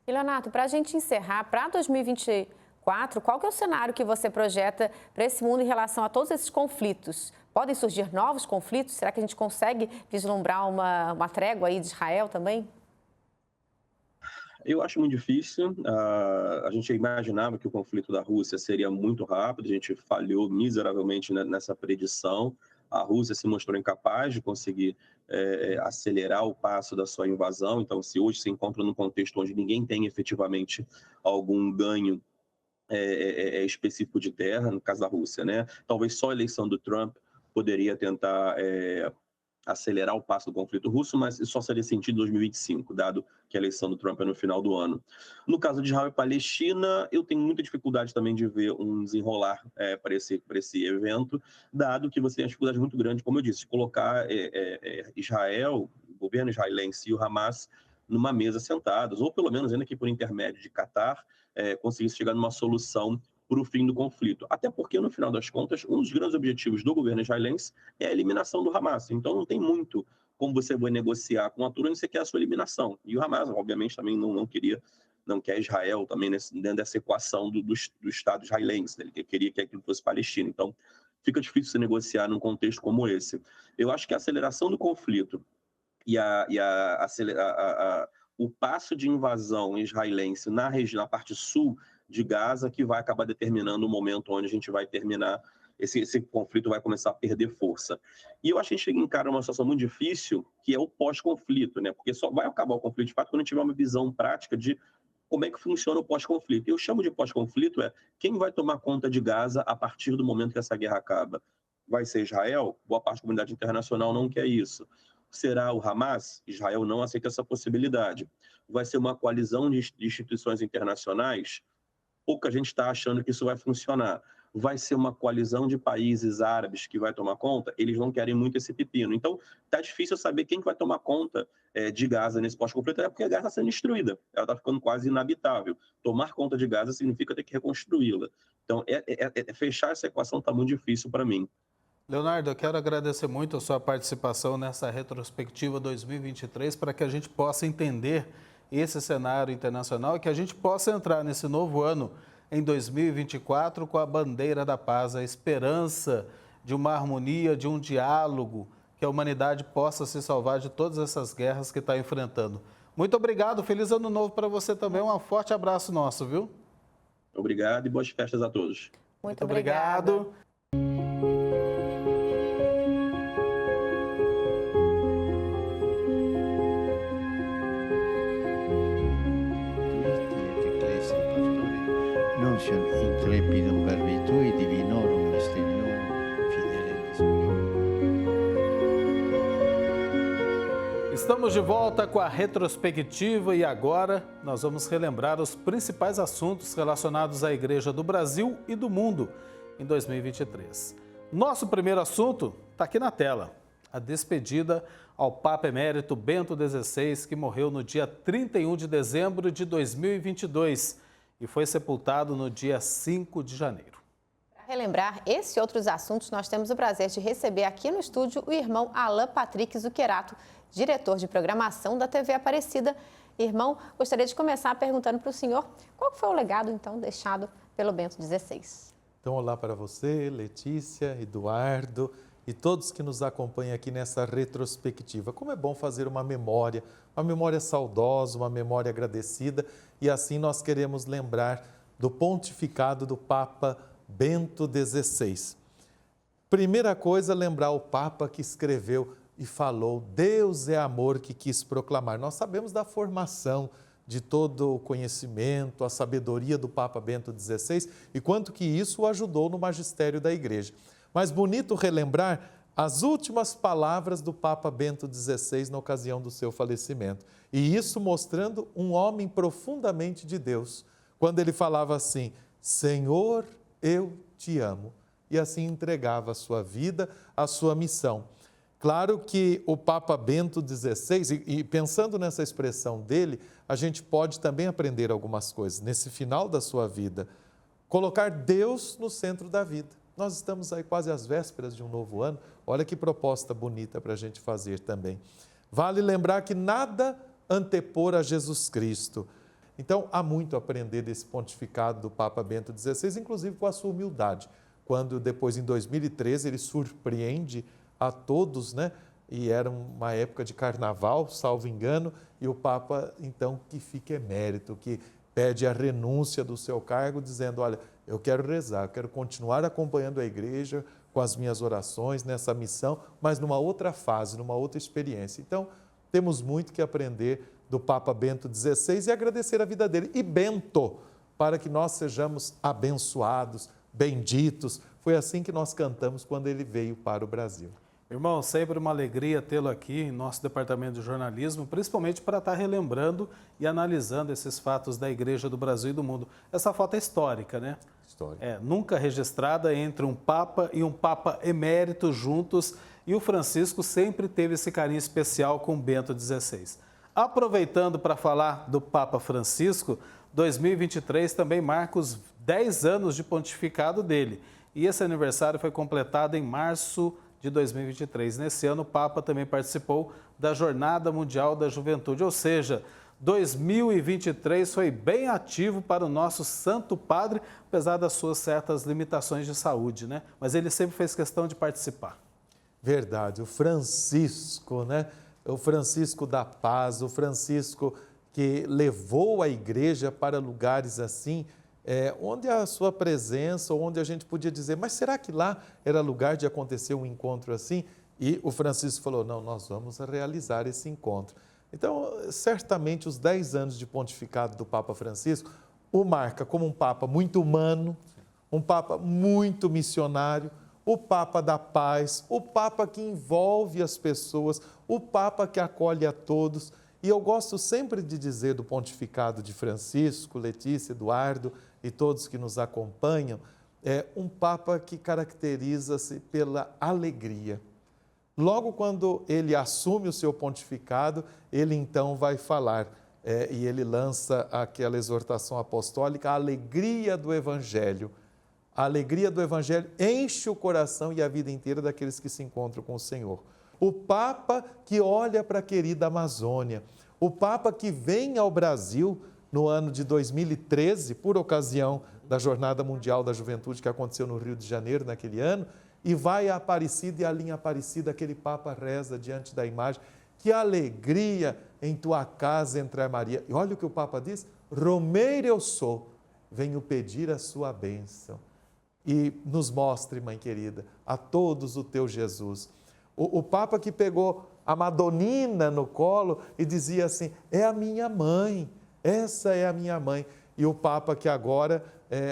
E, Leonato, para a gente encerrar, para 2024, qual que é o cenário que você projeta para esse mundo em relação a todos esses conflitos? Podem surgir novos conflitos? Será que a gente consegue vislumbrar uma trégua aí de Israel também? Eu acho muito difícil. A gente imaginava que o conflito da Rússia seria muito rápido, a gente falhou miseravelmente nessa predição. A Rússia se mostrou incapaz de conseguir acelerar o passo da sua invasão. Então, se hoje se encontra num contexto onde ninguém tem efetivamente algum ganho específico de terra, no caso da Rússia, né? Talvez só a eleição do Trump poderia tentar acelerar o passo do conflito russo, mas isso só seria sentido em 2025, dado que a eleição do Trump é no final do ano. No caso de Israel e Palestina, eu tenho muita dificuldade também de ver um desenrolar para esse evento, dado que você tem uma dificuldade muito grande, como eu disse, de colocar Israel, o governo israelense e o Hamas numa mesa sentados, ou pelo menos ainda que por intermédio de Catar, conseguisse chegar numa solução para o fim do conflito. Até porque, no final das contas, um dos grandes objetivos do governo israelense é a eliminação do Hamas. Então, não tem muito como você vai negociar com a turma se você quer a sua eliminação. E o Hamas, obviamente, também não quer Israel também dentro dessa equação do Estado israelense. Ele queria que aquilo fosse Palestina. Então, fica difícil se negociar num contexto como esse. Eu acho que a aceleração do conflito e o passo de invasão israelense na parte sul de Gaza que vai acabar determinando o momento onde a gente vai terminar, esse conflito vai começar a perder força. E eu acho que a gente encara uma situação muito difícil, que é o pós-conflito, né? Porque só vai acabar o conflito, de fato, quando a gente tiver uma visão prática de como é que funciona o pós-conflito. Eu chamo de pós-conflito quem vai tomar conta de Gaza a partir do momento que essa guerra acaba. Vai ser Israel? Boa parte da comunidade internacional não quer isso. Será o Hamas? Israel não aceita essa possibilidade. Vai ser uma coalizão de instituições internacionais? Pouca gente está achando que isso vai funcionar. Vai ser uma coalizão de países árabes que vai tomar conta? Eles não querem muito esse pepino. Então, está difícil saber quem vai tomar conta de Gaza nesse pós-conflito, porque a Gaza está sendo destruída. Ela está ficando quase inabitável. Tomar conta de Gaza significa ter que reconstruí-la. Então, fechar essa equação está muito difícil para mim. Leonardo, eu quero agradecer muito a sua participação nessa retrospectiva 2023 para que a gente possa entender esse cenário internacional e que a gente possa entrar nesse novo ano, em 2024, com a bandeira da paz, a esperança de uma harmonia, de um diálogo, que a humanidade possa se salvar de todas essas guerras que está enfrentando. Muito obrigado, feliz ano novo para você também, um forte abraço nosso, viu? Obrigado e boas festas a todos. Muito obrigado. Intrepidum verbitui divinorum mysteriorum fidelis. Estamos de volta com a retrospectiva e agora nós vamos relembrar os principais assuntos relacionados à Igreja do Brasil e do mundo em 2023. Nosso primeiro assunto está aqui na tela, a despedida ao Papa Emérito Bento XVI, que morreu no dia 31 de dezembro de 2022 e foi sepultado no dia 5 de janeiro. Para relembrar esse e outros assuntos, nós temos o prazer de receber aqui no estúdio o irmão Alan Patrick Zuccherato, diretor de programação da TV Aparecida. Irmão, gostaria de começar perguntando para o senhor qual foi o legado, então, deixado pelo Bento XVI. Então, olá para você, Letícia, Eduardo e todos que nos acompanham aqui nessa retrospectiva. Como é bom fazer uma memória saudosa, uma memória agradecida, e assim nós queremos lembrar do pontificado do Papa Bento XVI. Primeira coisa, lembrar o Papa que escreveu e falou: Deus é amor, que quis proclamar. Nós sabemos da formação, de todo o conhecimento, a sabedoria do Papa Bento XVI e quanto que isso o ajudou no magistério da Igreja. Mas bonito relembrar as últimas palavras do Papa Bento XVI na ocasião do seu falecimento. E isso mostrando um homem profundamente de Deus, quando ele falava assim: Senhor, eu te amo. E assim entregava a sua vida, a sua missão. Claro que o Papa Bento XVI, e pensando nessa expressão dele, a gente pode também aprender algumas coisas. Nesse final da sua vida, colocar Deus no centro da vida. Nós estamos aí quase às vésperas de um novo ano. Olha que proposta bonita para a gente fazer também. Vale lembrar que nada antepor a Jesus Cristo. Então, há muito a aprender desse pontificado do Papa Bento XVI, inclusive com a sua humildade. Quando depois, em 2013, ele surpreende a todos, né? E era uma época de carnaval, salvo engano, e o Papa, então, que fica emérito, que pede a renúncia do seu cargo, dizendo: olha, eu quero rezar, eu quero continuar acompanhando a Igreja, com as minhas orações, nessa missão, mas numa outra fase, numa outra experiência. Então, temos muito que aprender do Papa Bento XVI e agradecer a vida dele. E Bento, para que nós sejamos abençoados, benditos. Foi assim que nós cantamos quando ele veio para o Brasil. Irmão, sempre uma alegria tê-lo aqui em nosso departamento de jornalismo, principalmente para estar relembrando e analisando esses fatos da Igreja do Brasil e do mundo. Essa foto é histórica, né? Histórica. Nunca registrada entre um Papa e um Papa emérito juntos, e o Francisco sempre teve esse carinho especial com Bento XVI. Aproveitando para falar do Papa Francisco, 2023 também marca os 10 anos de pontificado dele, e esse aniversário foi completado em março de 2023. Nesse ano, o Papa também participou da Jornada Mundial da Juventude, ou seja, 2023 foi bem ativo para o nosso Santo Padre, apesar das suas certas limitações de saúde, né? Mas ele sempre fez questão de participar. Verdade, o Francisco, né? O Francisco da paz, o Francisco que levou a igreja para lugares assim, onde a sua presença, onde a gente podia dizer, mas será que lá era lugar de acontecer um encontro assim? E o Francisco falou, não, nós vamos realizar esse encontro. Então, certamente, os 10 anos de pontificado do Papa Francisco o marca como um Papa muito humano, um Papa muito missionário, o Papa da paz, o Papa que envolve as pessoas, o Papa que acolhe a todos. E eu gosto sempre de dizer do pontificado de Francisco, Letícia, Eduardo e todos que nos acompanham, é um Papa que caracteriza-se pela alegria. Logo quando ele assume o seu pontificado, ele então vai falar, e ele lança aquela exortação apostólica, a alegria do Evangelho. A alegria do Evangelho enche o coração e a vida inteira daqueles que se encontram com o Senhor. O Papa que olha para a querida Amazônia, o Papa que vem ao Brasil no ano de 2013, por ocasião da Jornada Mundial da Juventude que aconteceu no Rio de Janeiro naquele ano, e vai a Aparecida e ali em Aparecida aquele Papa reza diante da imagem, que alegria em tua casa entrar Maria. E olha o que o Papa diz, romeiro eu sou, venho pedir a sua bênção. E nos mostre, mãe querida, a todos o teu Jesus. O Papa que pegou a Madonina no colo e dizia assim, é a minha mãe, essa é a minha mãe. E o Papa que agora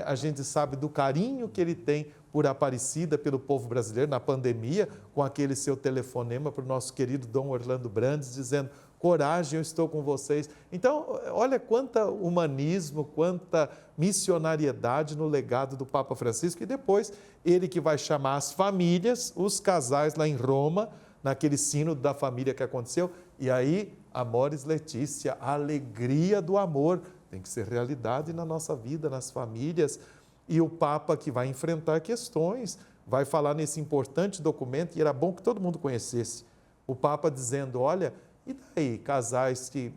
a gente sabe do carinho que ele tem por Aparecida, pelo povo brasileiro, na pandemia, com aquele seu telefonema para o nosso querido Dom Orlando Brandes, dizendo, coragem, eu estou com vocês. Então, olha quanta humanismo, quanta missionariedade no legado do Papa Francisco, e depois ele que vai chamar as famílias, os casais lá em Roma, naquele sínodo da família que aconteceu, e aí, Amoris Letícia, a alegria do amor, tem que ser realidade na nossa vida, nas famílias. E o Papa que vai enfrentar questões, vai falar nesse importante documento, e era bom que todo mundo conhecesse. O Papa dizendo, olha, e daí casais que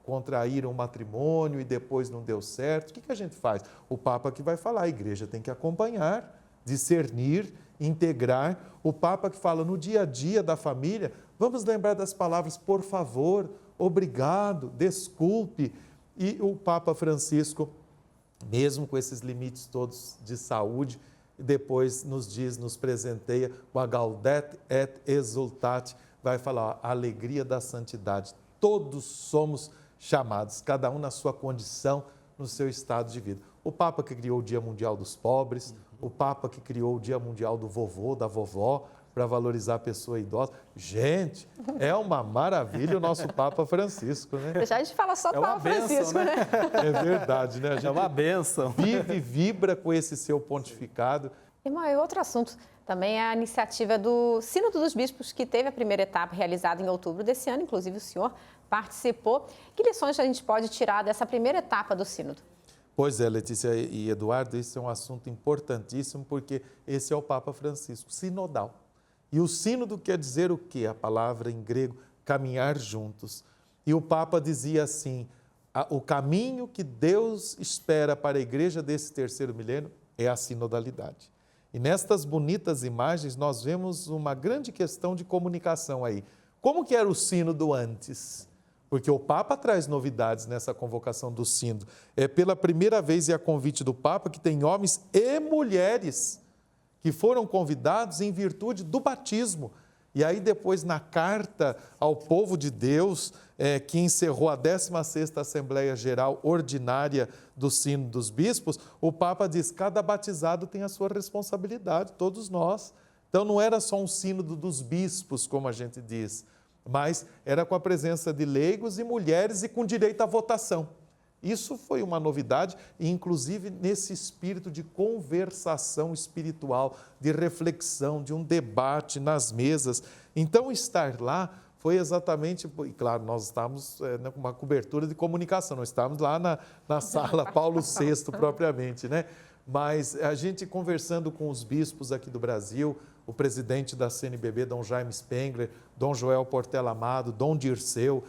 contraíram matrimônio e depois não deu certo, o que a gente faz? O Papa que vai falar, a igreja tem que acompanhar, discernir, integrar. O Papa que fala no dia a dia da família, vamos lembrar das palavras, por favor, obrigado, desculpe. E o Papa Francisco, mesmo com esses limites todos de saúde, depois nos diz, nos presenteia com a Gaudete et Exultate, vai falar a alegria da santidade. Todos somos chamados, cada um na sua condição, no seu estado de vida. O Papa que criou o Dia Mundial dos Pobres, o Papa que criou o Dia Mundial do vovô, da vovó, para valorizar a pessoa idosa. Gente, é uma maravilha o nosso Papa Francisco, né? Deixar a gente falar só Papa Francisco, né? É verdade, né? A gente é uma bênção. Vive e vibra com esse seu pontificado. Irmão, e outro assunto também é a iniciativa do Sínodo dos Bispos, que teve a primeira etapa realizada em outubro desse ano, inclusive o senhor participou. Que lições a gente pode tirar dessa primeira etapa do Sínodo? Pois é, Letícia e Eduardo, esse é um assunto importantíssimo, porque esse é o Papa Francisco, sinodal. E o sínodo quer dizer o quê? A palavra em grego, caminhar juntos. E o Papa dizia assim, o caminho que Deus espera para a igreja desse terceiro milênio é a sinodalidade. E nestas bonitas imagens nós vemos uma grande questão de comunicação aí. Como que era o sínodo antes? Porque o Papa traz novidades nessa convocação do sínodo. É pela primeira vez e a convite do Papa que tem homens e mulheres que foram convidados em virtude do batismo. E aí depois na carta ao povo de Deus, que encerrou a 16ª Assembleia Geral Ordinária do Sínodo dos Bispos, o Papa diz, cada batizado tem a sua responsabilidade, todos nós. Então não era só um sínodo dos bispos, como a gente diz, mas era com a presença de leigos e mulheres e com direito à votação. Isso foi uma novidade, e inclusive nesse espírito de conversação espiritual, de reflexão, de um debate nas mesas. Então, estar lá foi exatamente, e claro, nós estávamos com uma cobertura de comunicação, nós estávamos lá na sala Paulo VI propriamente, né? Mas a gente conversando com os bispos aqui do Brasil, o presidente da CNBB, Dom Jaime Spengler, Dom Joel Portela Amado, Dom Dirceu,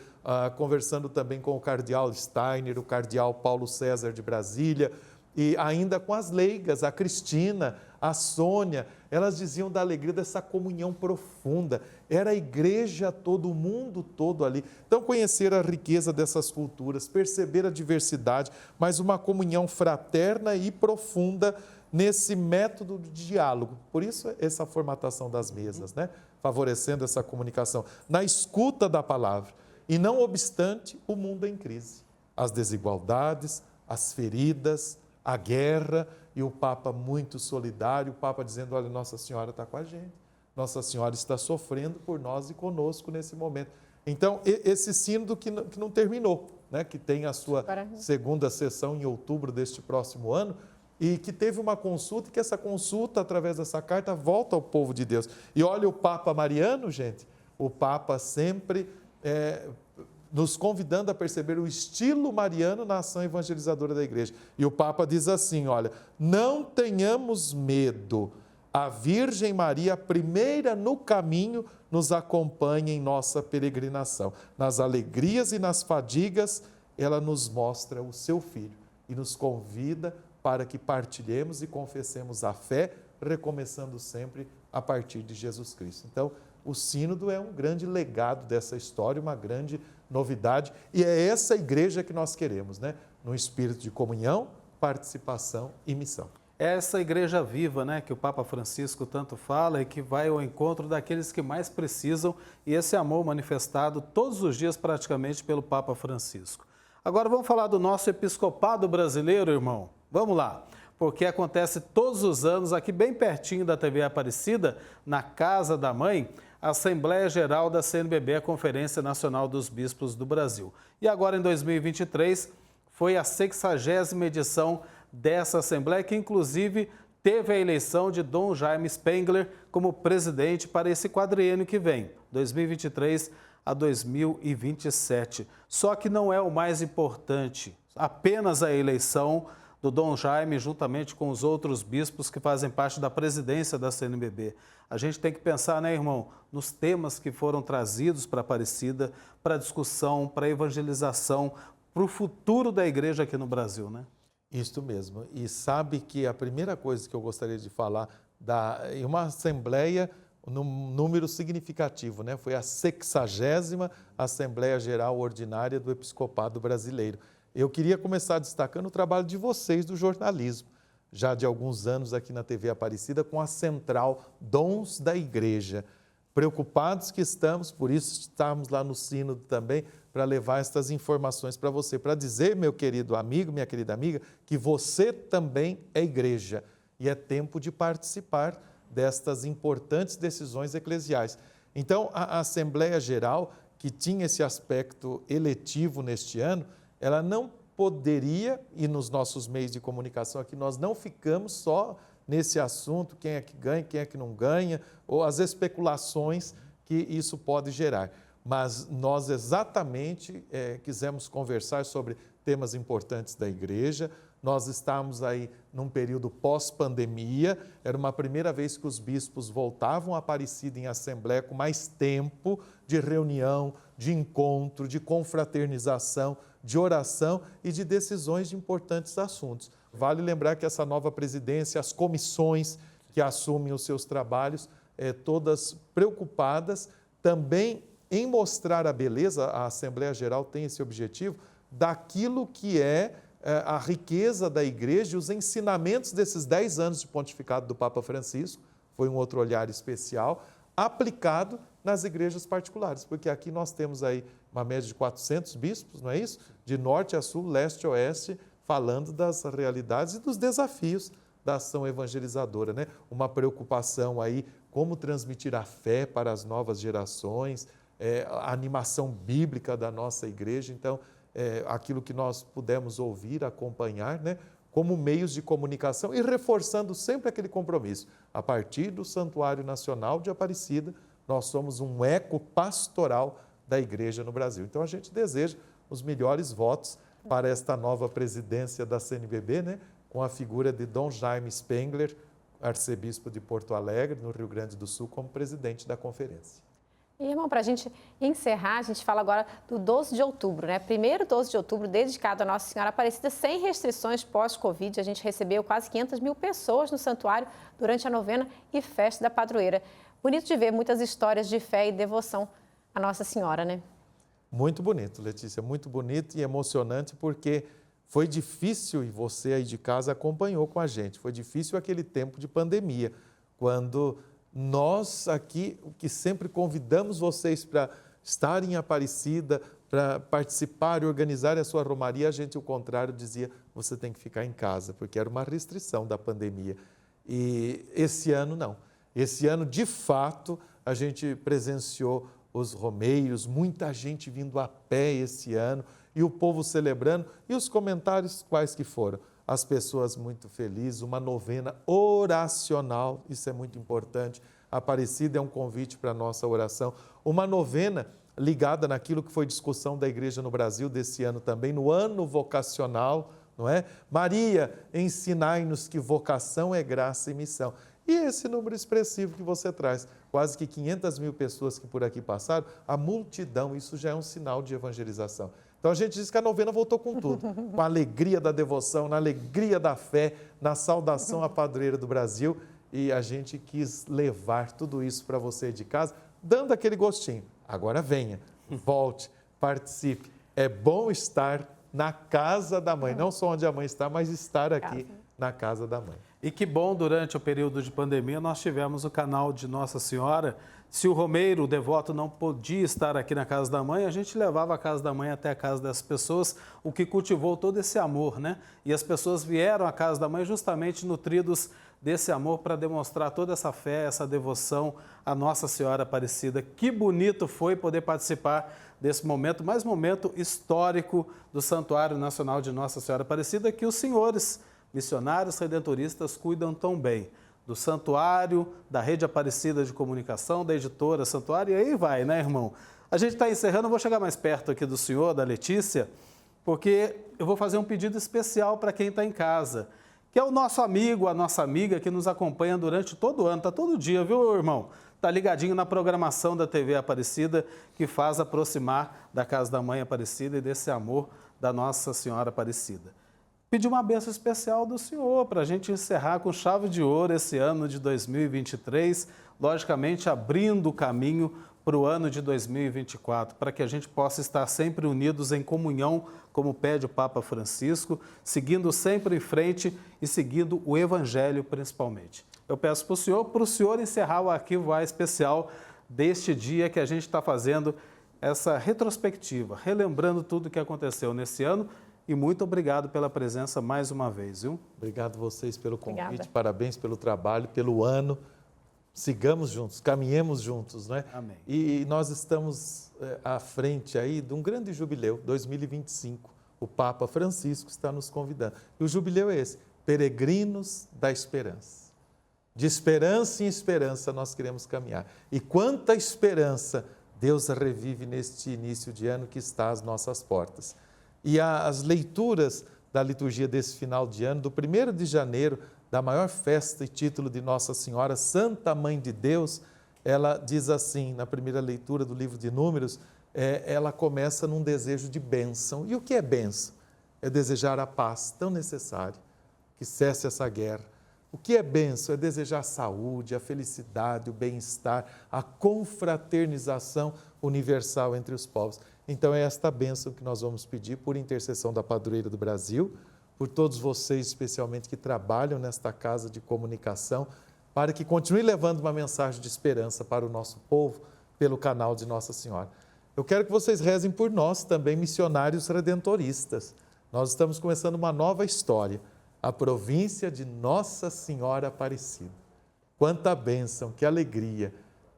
conversando também com o cardeal Steiner, o cardeal Paulo César de Brasília, e ainda com as leigas, a Cristina, a Sônia, elas diziam da alegria dessa comunhão profunda. Era a igreja todo, o mundo todo ali. Então, conhecer a riqueza dessas culturas, perceber a diversidade, mas uma comunhão fraterna e profunda nesse método de diálogo. Por isso, essa formatação das mesas, né? Favorecendo essa comunicação, na escuta da palavra. E não obstante, o mundo é em crise. As desigualdades, as feridas, a guerra, e o Papa muito solidário, o Papa dizendo, olha, Nossa Senhora está com a gente, Nossa Senhora está sofrendo por nós e conosco nesse momento. Então, esse sínodo que não terminou, né? Que tem a sua segunda sessão em outubro deste próximo ano, e que teve uma consulta, e que essa consulta, através dessa carta, volta ao povo de Deus. E olha o Papa Mariano, gente, o Papa sempre nos convidando a perceber o estilo mariano na ação evangelizadora da igreja. E o Papa diz assim, olha, não tenhamos medo, a Virgem Maria, a primeira no caminho, nos acompanha em nossa peregrinação. Nas alegrias e nas fadigas, ela nos mostra o seu Filho e nos convida para que partilhemos e confessemos a fé, recomeçando sempre a partir de Jesus Cristo. Então, o sínodo é um grande legado dessa história, uma grande novidade, e é essa igreja que nós queremos, né? No espírito de comunhão, participação e missão. É essa igreja viva, né, que o Papa Francisco tanto fala e que vai ao encontro daqueles que mais precisam, e esse amor manifestado todos os dias praticamente pelo Papa Francisco. Agora vamos falar do nosso episcopado brasileiro, irmão. Vamos lá, porque acontece todos os anos aqui bem pertinho da TV Aparecida, na Casa da Mãe, a Assembleia Geral da CNBB, a Conferência Nacional dos Bispos do Brasil. E agora em 2023 foi a 60ª edição dessa Assembleia, que inclusive teve a eleição de Dom Jaime Spengler como presidente para esse quadriênio que vem, 2023 a 2027. Só que não é o mais importante, apenas a eleição do Dom Jaime, juntamente com os outros bispos que fazem parte da presidência da CNBB. A gente tem que pensar, né, irmão, nos temas que foram trazidos para a Aparecida, para a discussão, para a evangelização, para o futuro da igreja aqui no Brasil, né? Isso mesmo. E sabe que a primeira coisa que eu gostaria de falar em uma assembleia, num número significativo, né? Foi a 60ª Assembleia Geral Ordinária do Episcopado Brasileiro. Eu queria começar destacando o trabalho de vocês do jornalismo, já de alguns anos aqui na TV Aparecida, com a central Dons da Igreja. Preocupados que estamos, por isso estamos lá no Sínodo também, para levar estas informações para você, para dizer, meu querido amigo, minha querida amiga, que você também é igreja e é tempo de participar destas importantes decisões eclesiais. Então, a Assembleia Geral, que tinha esse aspecto eletivo neste ano, ela não poderia, e nos nossos meios de comunicação aqui, nós não ficamos só nesse assunto, quem é que ganha, quem é que não ganha, ou as especulações que isso pode gerar. Mas nós exatamente quisemos conversar sobre temas importantes da igreja. Nós estamos aí num período pós-pandemia, era uma primeira vez que os bispos voltavam a Aparecida em assembleia com mais tempo de reunião, de encontro, de confraternização, de oração e de decisões de importantes assuntos. Vale lembrar que essa nova presidência, as comissões que assumem os seus trabalhos, todas preocupadas também em mostrar a beleza, a Assembleia Geral tem esse objetivo, daquilo que é a riqueza da igreja e os ensinamentos desses 10 anos de pontificado do Papa Francisco, foi um outro olhar especial, aplicado nas igrejas particulares, porque aqui nós temos aí uma média de 400 bispos, não é isso? De norte a sul, leste a oeste, falando das realidades e dos desafios da ação evangelizadora, né? Uma preocupação aí, como transmitir a fé para as novas gerações, a animação bíblica da nossa igreja, então, aquilo que nós pudemos ouvir, acompanhar, né? Como meios de comunicação e reforçando sempre aquele compromisso. A partir do Santuário Nacional de Aparecida, nós somos um eco pastoral da igreja no Brasil. Então, a gente deseja os melhores votos para esta nova presidência da CNBB, né? Com a figura de Dom Jaime Spengler, arcebispo de Porto Alegre, no Rio Grande do Sul, como presidente da conferência. E, irmão, para a gente encerrar, a gente fala agora do 12 de outubro, né? Primeiro 12 de outubro dedicado a Nossa Senhora Aparecida, sem restrições pós-Covid. A gente recebeu quase 500 mil pessoas no santuário durante a novena e festa da padroeira. Bonito de ver muitas histórias de fé e devoção a Nossa Senhora, né? Muito bonito, Letícia, muito bonito e emocionante, porque foi difícil, e você aí de casa acompanhou com a gente, foi difícil aquele tempo de pandemia, quando nós aqui, que sempre convidamos vocês para estarem em Aparecida, para participar e organizar a sua romaria, a gente, ao contrário, dizia, você tem que ficar em casa, porque era uma restrição da pandemia. E esse ano não. Esse ano, de fato, a gente presenciou os romeiros, muita gente vindo a pé esse ano, e o povo celebrando, e os comentários quais que foram? As pessoas muito felizes, uma novena oracional, isso é muito importante. Aparecida é um convite para a nossa oração. Uma novena ligada naquilo que foi discussão da igreja no Brasil desse ano também, no ano vocacional, não é? Maria, ensinai-nos que vocação é graça e missão. E esse número expressivo que você traz, quase que 500 mil pessoas que por aqui passaram, a multidão, isso já é um sinal de evangelização. Então a gente diz que a novena voltou com tudo, com a alegria da devoção, na alegria da fé, na saudação à padroeira do Brasil, e a gente quis levar tudo isso para você de casa, dando aquele gostinho. Agora venha, volte, participe. É bom estar na casa da mãe, não só onde a mãe está, mas estar aqui na casa da mãe. E que bom, durante o período de pandemia, nós tivemos o canal de Nossa Senhora. Se o romeiro, o devoto, não podia estar aqui na casa da mãe, a gente levava a casa da mãe até a casa dessas pessoas, o que cultivou todo esse amor, né? E as pessoas vieram à casa da mãe justamente nutridos desse amor para demonstrar toda essa fé, essa devoção à Nossa Senhora Aparecida. Que bonito foi poder participar desse momento, mais momento histórico do Santuário Nacional de Nossa Senhora Aparecida, que os senhores missionários redentoristas cuidam tão bem. Do santuário, da Rede Aparecida de Comunicação, da editora Santuário, e aí vai, né, irmão? A gente está encerrando, eu vou chegar mais perto aqui do senhor, da Letícia, porque eu vou fazer um pedido especial para quem está em casa, que é o nosso amigo, a nossa amiga que nos acompanha durante todo o ano, está todo dia, viu, irmão? Está ligadinho na programação da TV Aparecida, que faz aproximar da Casa da Mãe Aparecida e desse amor da Nossa Senhora Aparecida. Pedir uma bênção especial do Senhor para a gente encerrar com chave de ouro esse ano de 2023, logicamente abrindo o caminho para o ano de 2024, para que a gente possa estar sempre unidos em comunhão, como pede o Papa Francisco, seguindo sempre em frente e seguindo o Evangelho principalmente. Eu peço para o senhor encerrar o arquivo A especial deste dia que a gente está fazendo essa retrospectiva, relembrando tudo o que aconteceu nesse ano. E muito obrigado pela presença mais uma vez, viu? Obrigado a vocês pelo convite, Obrigada. Parabéns pelo trabalho, pelo ano. Sigamos juntos, caminhemos juntos, né? Amém. E nós estamos à frente aí de um grande jubileu, 2025. O Papa Francisco está nos convidando. E o jubileu é esse, Peregrinos da Esperança. De esperança em esperança nós queremos caminhar. E quanta esperança Deus revive neste início de ano que está às nossas portas. E as leituras da liturgia desse final de ano, do 1º de janeiro, da maior festa e título de Nossa Senhora, Santa Mãe de Deus, ela diz assim, na primeira leitura do livro de Números, ela começa num desejo de bênção. E o que é bênção? É desejar a paz tão necessária, que cesse essa guerra. O que é bênção? É desejar a saúde, a felicidade, o bem-estar, a confraternização universal entre os povos. Então é esta bênção que nós vamos pedir por intercessão da Padroeira do Brasil, por todos vocês, especialmente, que trabalham nesta casa de comunicação, para que continue levando uma mensagem de esperança para o nosso povo pelo canal de Nossa Senhora. Eu quero que vocês rezem por nós também, missionários redentoristas. Nós estamos começando uma nova história, a província de Nossa Senhora Aparecida. Quanta bênção, que alegria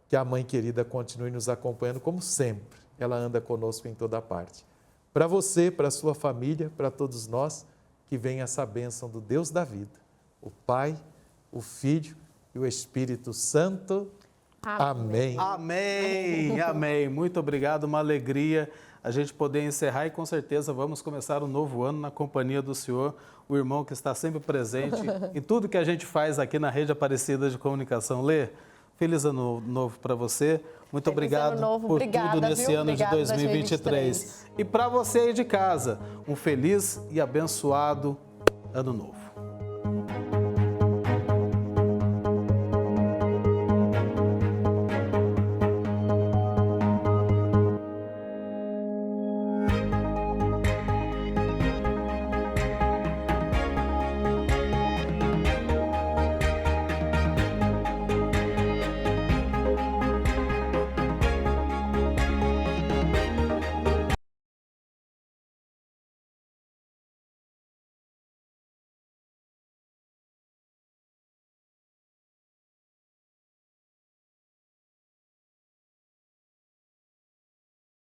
que a Mãe querida continue nos acompanhando como sempre. Ela anda conosco em toda parte. Para você, para a sua família, para todos nós, que venha essa bênção do Deus da vida, o Pai, o Filho e o Espírito Santo. Amém. Amém, amém. Muito obrigado, uma alegria a gente poder encerrar e com certeza vamos começar um novo ano na companhia do Senhor, o irmão que está sempre presente em tudo que a gente faz aqui na Rede Aparecida de Comunicação. Lê, feliz ano novo para você. Muito obrigado por tudo nesse ano de 2023. E para você aí de casa, um feliz e abençoado ano novo.